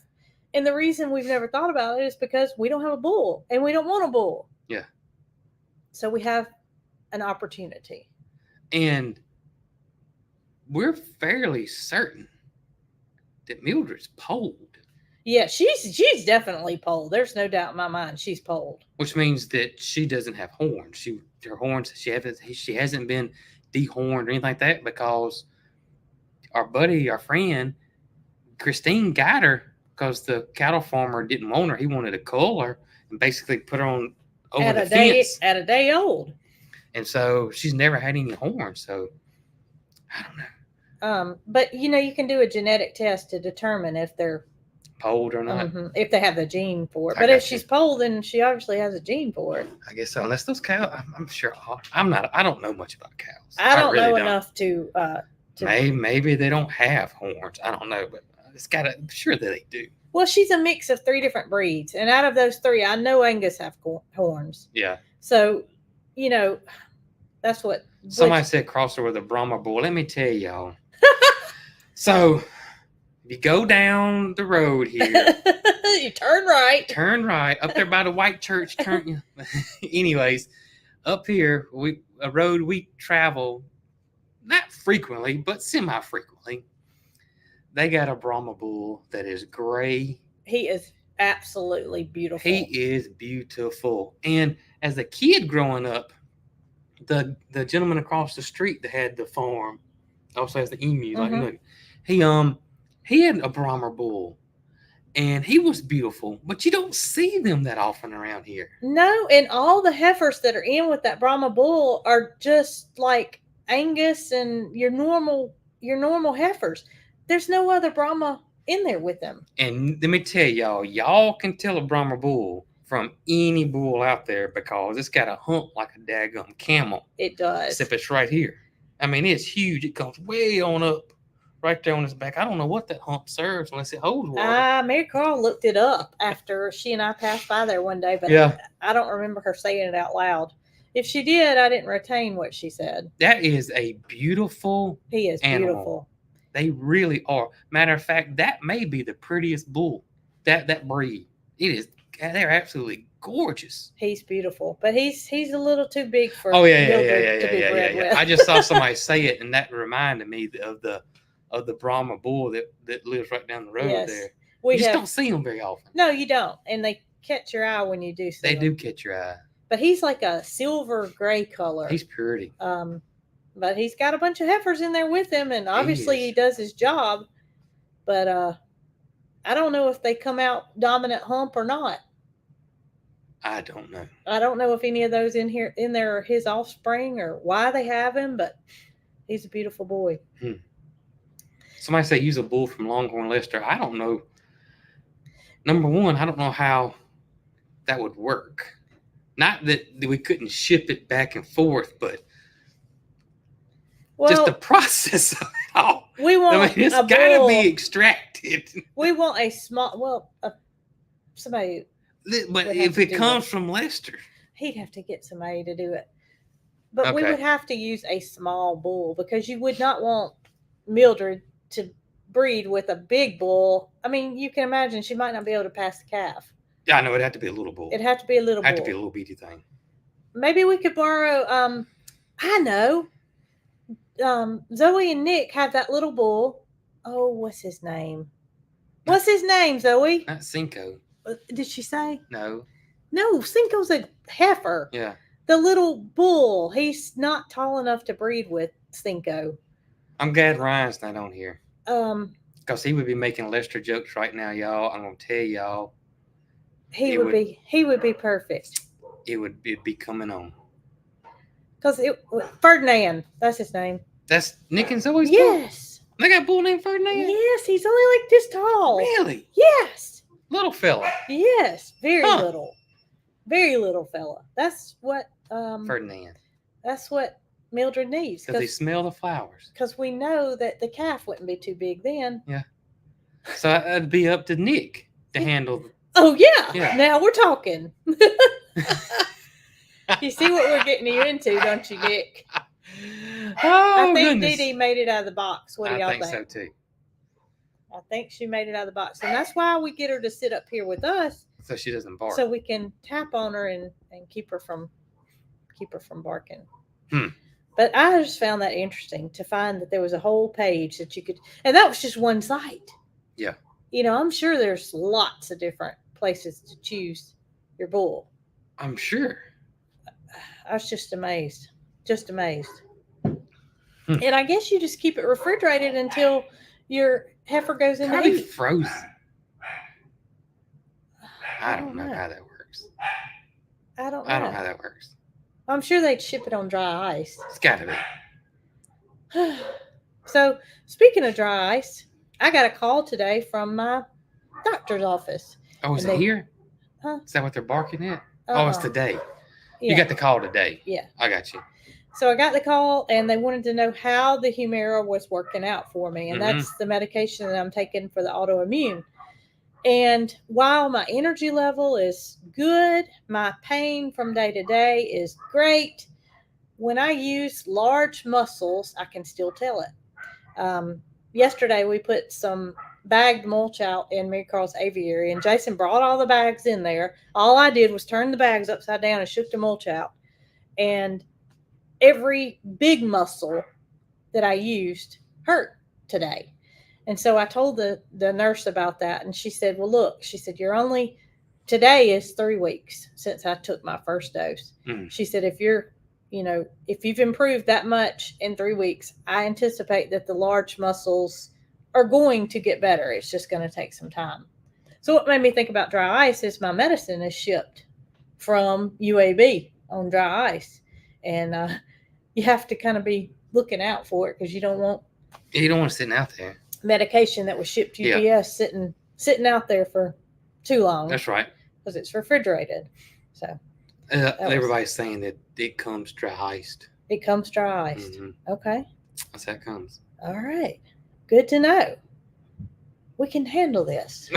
And the reason we've never thought about it is because we don't have a bull and we don't want a bull. Yeah. So we have an opportunity. And we're fairly certain that Mildred's polled, Yeah, she's definitely polled. There's no doubt in my mind she's polled. which means that she doesn't have horns. Her horns, she hasn't been dehorned or anything like that, because our friend Christine got her because the cattle farmer didn't want her. He wanted to cull her and basically put her on over the fence. At a day old. And so she's never had any horns. So I don't know. But you can do a genetic test to determine if they're Polled or not. if they have the gene for it. I But if got she's you. polled, then she obviously has a gene for it. I guess so. Unless those cows, I'm sure. I don't know much about cows. I don't really know don't. enough to Maybe they don't have horns. I don't know, but it's gotta. I'm sure that they do. Well, she's a mix of 3 different breeds, and out of those 3, I know Angus have horns. Yeah. So, that's what Somebody said cross her with a Brahma bull. Let me tell y'all. So, if you go down the road here, you turn right. turn right up there by the white church. Turn. Anyways, up here, a road we travel not frequently, but semi-frequently. They got a Brahma bull that is gray. He is absolutely beautiful. He is beautiful. And as a kid growing up, the gentleman across the street that had the farm also has the emus. Mhm. Like, look, he had a Brahma bull, and he was beautiful. But you don't see them that often around here. No, and all the heifers that are in with that Brahma bull are just like Angus and your normal heifers. There's no other Brahma in there with them. And let me tell y'all can tell a Brahma bull from any bull out there because it's got a hump like a daggum camel. It does. Except it's right here. I mean, it's huge. It comes way on up right there on his back. I don't know what that hump serves unless it holds water. Mary Carl looked it up after she and I passed by there one day, but Yeah. I don't remember her saying it out loud. If she did, I didn't retain what she said. That is a beautiful He is animal. beautiful. They really are. Matter of fact, that may be the prettiest bull. That breed. It is. They're absolutely gorgeous. He's beautiful, but he's a little too big for Yeah. Mildred to be bred with. I just saw somebody say it, and that reminded me of the Brahma bull that lives right down the road Yes. there. We You just have don't see them very often. no, you don't, and they catch your eye when you do see They them. do catch your eye. But he's like a silver gray color. He's pretty. But he's got a bunch of heifers in there with him, and obviously he does his job. But I don't know if they come out dominant hump or not. I don't know. I don't know if any of those in there are his offspring or why they have him, but he's a beautiful boy. Somebody say use a bull from Longhorn Leicester. I don't know. Number one, I don't know how that would work. Not that we couldn't ship it back and forth, but just the process of it all. We want it's got to be extracted. We want a small, somebody. But if it comes from Leicester, he'd have to get somebody to do it. But we would have to use a small bull because you would not want Mildred to breed with a big bull. I mean, you can imagine she might not be able to pass the calf. Yeah, I know. It'd have to be a little bull. It'd have to be a little bull. It'd have to be a little bitty thing. Maybe we could borrow, I know. Zoe and Nick have that little bull. Oh, what's his name? What's his name, Zoe? Not Cinco. Did she say? No. No, Cinco's a heifer. Yeah. The little bull. He's not tall enough to breed with Cinco. I'm glad Ryan's not on here. Because he would be making Leicester jokes right now, y'all. I'm gonna tell y'all. He would be perfect. It'd be coming on. Because Ferdinand, that's his name. That's Nick and Zoe's bull? Yes. They got a bull named Ferdinand? Yes, he's only like this tall. Really? Yes. Little fella. Yes, very little. Very little fella. That's what Ferdinand. That's what Mildred needs. Because they smell the flowers. Because we know that the calf wouldn't be too big then. Yeah. So it'd be up to Nick to handle. Oh, yeah. Now we're talking. You see what we're getting you into, don't you, Nick? Oh, I think goodness. Dee Dee made it out of the box. What do y'all I think so too. I think she made it out of the box. And that's why we get her to sit up here with us So she doesn't bark. so we can tap on her and keep her from barking. Hmm. But I just found that interesting to find that there was a whole page that you could, and that was just one site. Yeah. I'm sure there's lots of different places to choose your bull. I'm sure. I was just amazed. Just amazed. And I guess you just keep it refrigerated until your heifer goes in the Probably heat. frozen. I don't know how that works. I don't know. I don't know how that works. I'm sure they'd ship it on dry ice. It's got to be. So, speaking of dry ice, I got a call today from my doctor's office. Oh, is it here? Huh? Is that what they're barking at? Oh, it's today. Yeah. You got the call today. Yeah. I got you. So I got the call, and they wanted to know how the Humira was working out for me, and that's the medication that I'm taking for the autoimmune. And while my energy level is good, my pain from day to day is great. When I use large muscles, I can still tell it. Yesterday, we put some bagged mulch out in Mary Carl's aviary, and Jason brought all the bags in there. All I did was turn the bags upside down and shook the mulch out. And every big muscle that I used hurt today. And so I told the nurse about that, and she said, well, look, she said, today is 3 weeks since I took my first dose. She said, if you've improved that much in 3 weeks, I anticipate that the large muscles are going to get better. It's just going to take some time. So what made me think about dry ice is my medicine is shipped from UAB on dry ice. And you have to kind of be looking out for it because you don't want to sit out there. Medication that was shipped UPS sitting out there for too long. That's right. Because it's refrigerated. So everybody's saying that it comes dry iced. It comes dry iced. Mm-hmm. Okay. That's how it comes. All right. Good to know. We can handle this.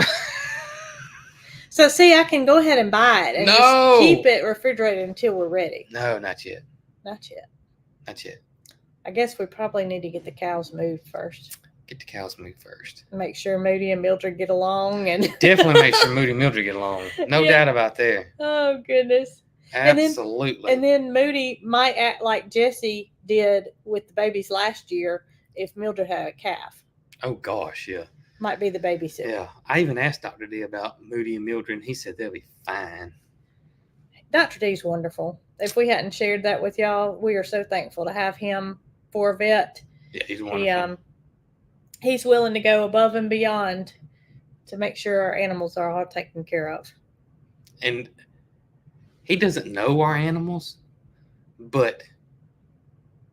So see, I can go ahead and buy it and just keep it refrigerated until we're ready. No, not yet. Not yet. Not yet. I guess we probably need to get the cows moved first. Get the cows moved first. Make sure Moody and Mildred get along, and definitely make sure Moody and Mildred get along. No doubt about that. Oh goodness. Absolutely. And then Moody might act like Jesse did with the babies last year if Mildred had a calf. Oh gosh, yeah. Might be the babysitter. Yeah. I even asked Dr. D about Moody and Mildred, and he said they'll be fine. Dr. D's wonderful. If we hadn't shared that with y'all, we are so thankful to have him for a vet. Yeah, he's wonderful. He's willing to go above and beyond to make sure our animals are all taken care of. And he doesn't know our animals, but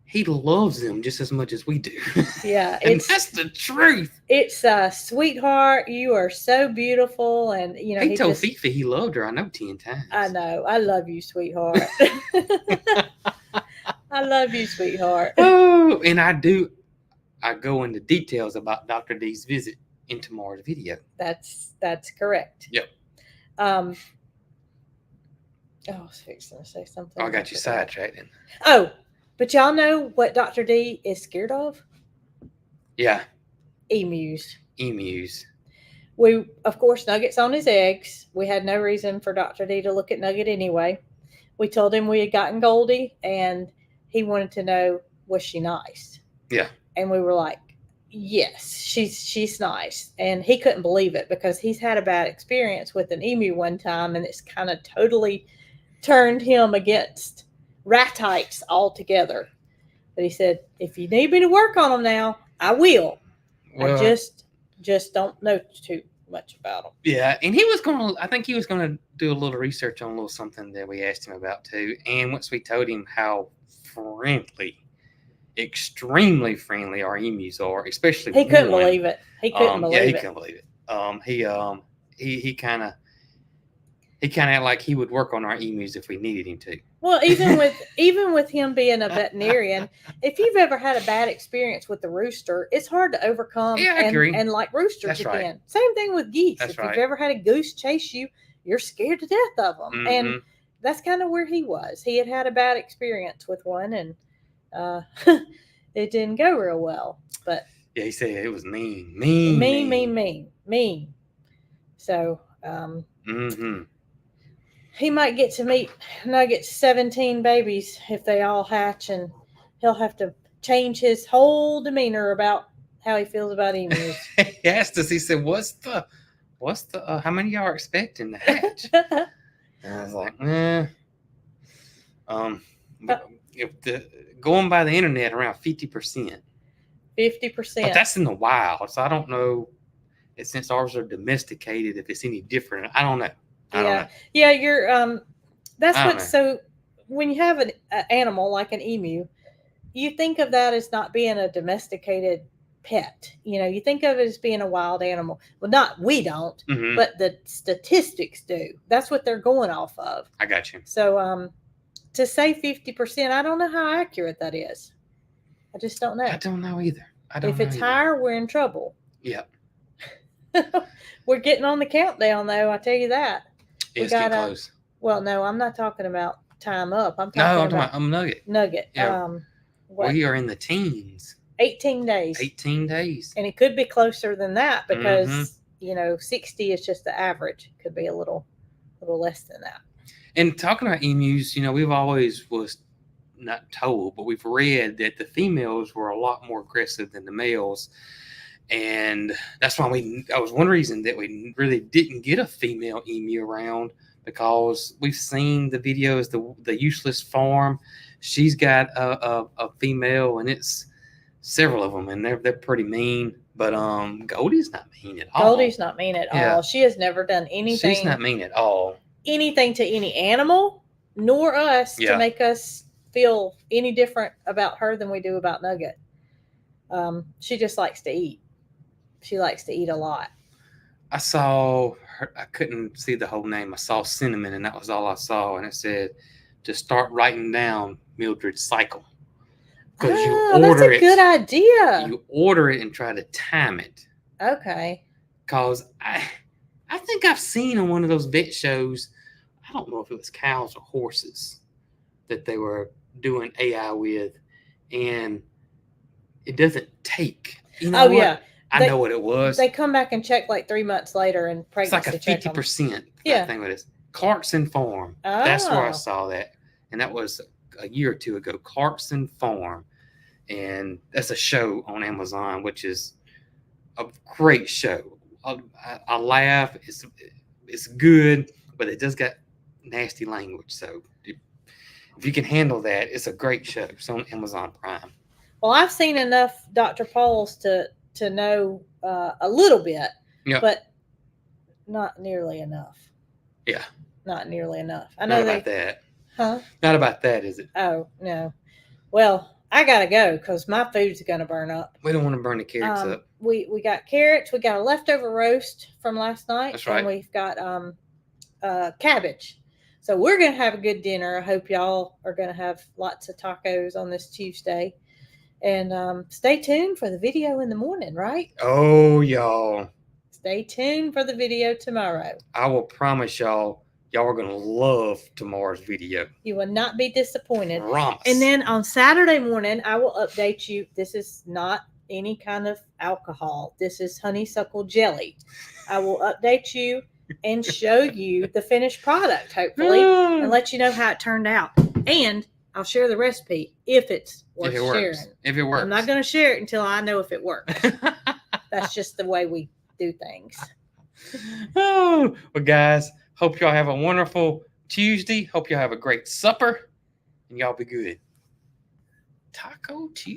he loves them just as much as we do. Yeah. And that's the truth. It's sweetheart. You are so beautiful. And, he told Fifi he loved her, I know, 10 times. I know. I love you, sweetheart. I love you, sweetheart. Oh, and I go into details about Dr. D's visit in tomorrow's video. That's correct. Yep. I was fixing to say something. I got you sidetracked. Oh, but y'all know what Dr. D is scared of? Yeah. Emus. We, of course, Nugget's on his eggs. We had no reason for Dr. D to look at Nugget anyway. We told him we had gotten Goldie, and he wanted to know, was she nice? Yeah. And we were like, yes, she's nice. And he couldn't believe it because he's had a bad experience with an emu one time, and it's kind of totally turned him against ratites altogether. But he said, if you need me to work on them now, I will. Well, I just don't know too much about them. Yeah, and I think he was going to do a little research on a little something that we asked him about too. And once we told him how friendly, extremely friendly our emus are, especially he couldn't believe it. He couldn't believe it. Yeah, he couldn't believe it. He kind of acted like he would work on our emus if we needed him to. Well, even with him being a veterinarian, if you've ever had a bad experience with the rooster, it's hard to overcome. Yeah, I agree. And like roosters That's again. Right. Same thing with geese. That's if right. you've ever had a goose chase you, you're scared to death of them. Mm-hmm. And that's kind of where he was. He had a bad experience with one, and it didn't go real well. But Yeah, he said it was mean. mean. So Mm-hmm. he might get to meet Nugget's 17 babies if they all hatch, and he'll have to change his whole demeanor about how he feels about emus. He asked us, he said, what's the how many y'all are expecting to hatch? And I was like, if going by the internet, around 50%. 50%. But that's in the wild, so I don't know. Since ours are domesticated, if it's any different, I don't know. I don't know. Yeah, you're that's I don't what's know. so when you have an animal like an emu, you think of that as not being a domesticated pet. You know, you think of it as being a wild animal. Well, we don't, Mhm. but the statistics do. That's what they're going off of. I got you. So to say 50%, I don't know how accurate that is. I just don't know. I don't know either. If it's higher, we're in trouble. Yeah. We're getting on the countdown, though. I tell you that. It's getting close. Well, no, I'm not talking about time up. I'm talking about Nugget. Nugget. Yeah. What? We are in the teens. 18 days. 18 days. And it could be closer than that because, 60 is just the average. It could be a little less than that. And talking about emus, we've always was not told, but we've read that the females were a lot more aggressive than the males. And that's why that was one reason that we really didn't get a female emu around, because we've seen the videos, the Useless Farm. She's got a female, and it's several of them, and they're pretty mean. But Goldie's not mean at all. Goldie's not mean at all. She has never done anything. She's not mean at all. Anything to any animal, nor us, to make us feel any different about her than we do about Nugget. She just likes to eat. She likes to eat a lot. I saw her, I couldn't see the whole name. I saw Cinnamon, and that was all I saw. And it said to start writing down Mildred's cycle. Because that's a good idea. You order it and try to time it. Okay. Because I think I've seen on one of those vet shows, I don't know if it was cows or horses that they were doing AI with, and it doesn't take. Yeah. I know what it was. They come back and check like 3 months later, and pregnancy. It's like a 50%. Yeah. Thing with this Clarkson Farm. Oh. That's where I saw that, and that was a year or two ago. Clarkson Farm, and that's a show on Amazon, which is a great show. I laugh. It's good, but it does got nasty language. So if you can handle that, it's a great show. It's on Amazon Prime. Well, I've seen enough Dr. Pauls to know a little bit, but not nearly enough. Yeah. Not nearly enough. I know not about that. Huh? Not about that, is it? Oh, no. Well, I got to go because my food's going to burn up. We don't want to burn the carrots up. We got carrots. We got a leftover roast from last night. That's right. And we've got cabbage. So we're going to have a good dinner. I hope y'all are going to have lots of tacos on this Tuesday. And stay tuned for the video in the morning, right? Oh, y'all. Stay tuned for the video tomorrow. I will promise y'all are going to love tomorrow's video. You will not be disappointed. Promise. And then on Saturday morning, I will update you. This is not any kind of alcohol. This is honeysuckle jelly. I will update you and show you the finished product, hopefully, and let you know how it turned out. And I'll share the recipe if it's worth sharing. If it works. I'm not going to share it until I know if it works. That's just the way we do things. Oh, well, guys, hope y'all have a wonderful Tuesday. Hope y'all have a great supper, and y'all be good. Taco Tuesday.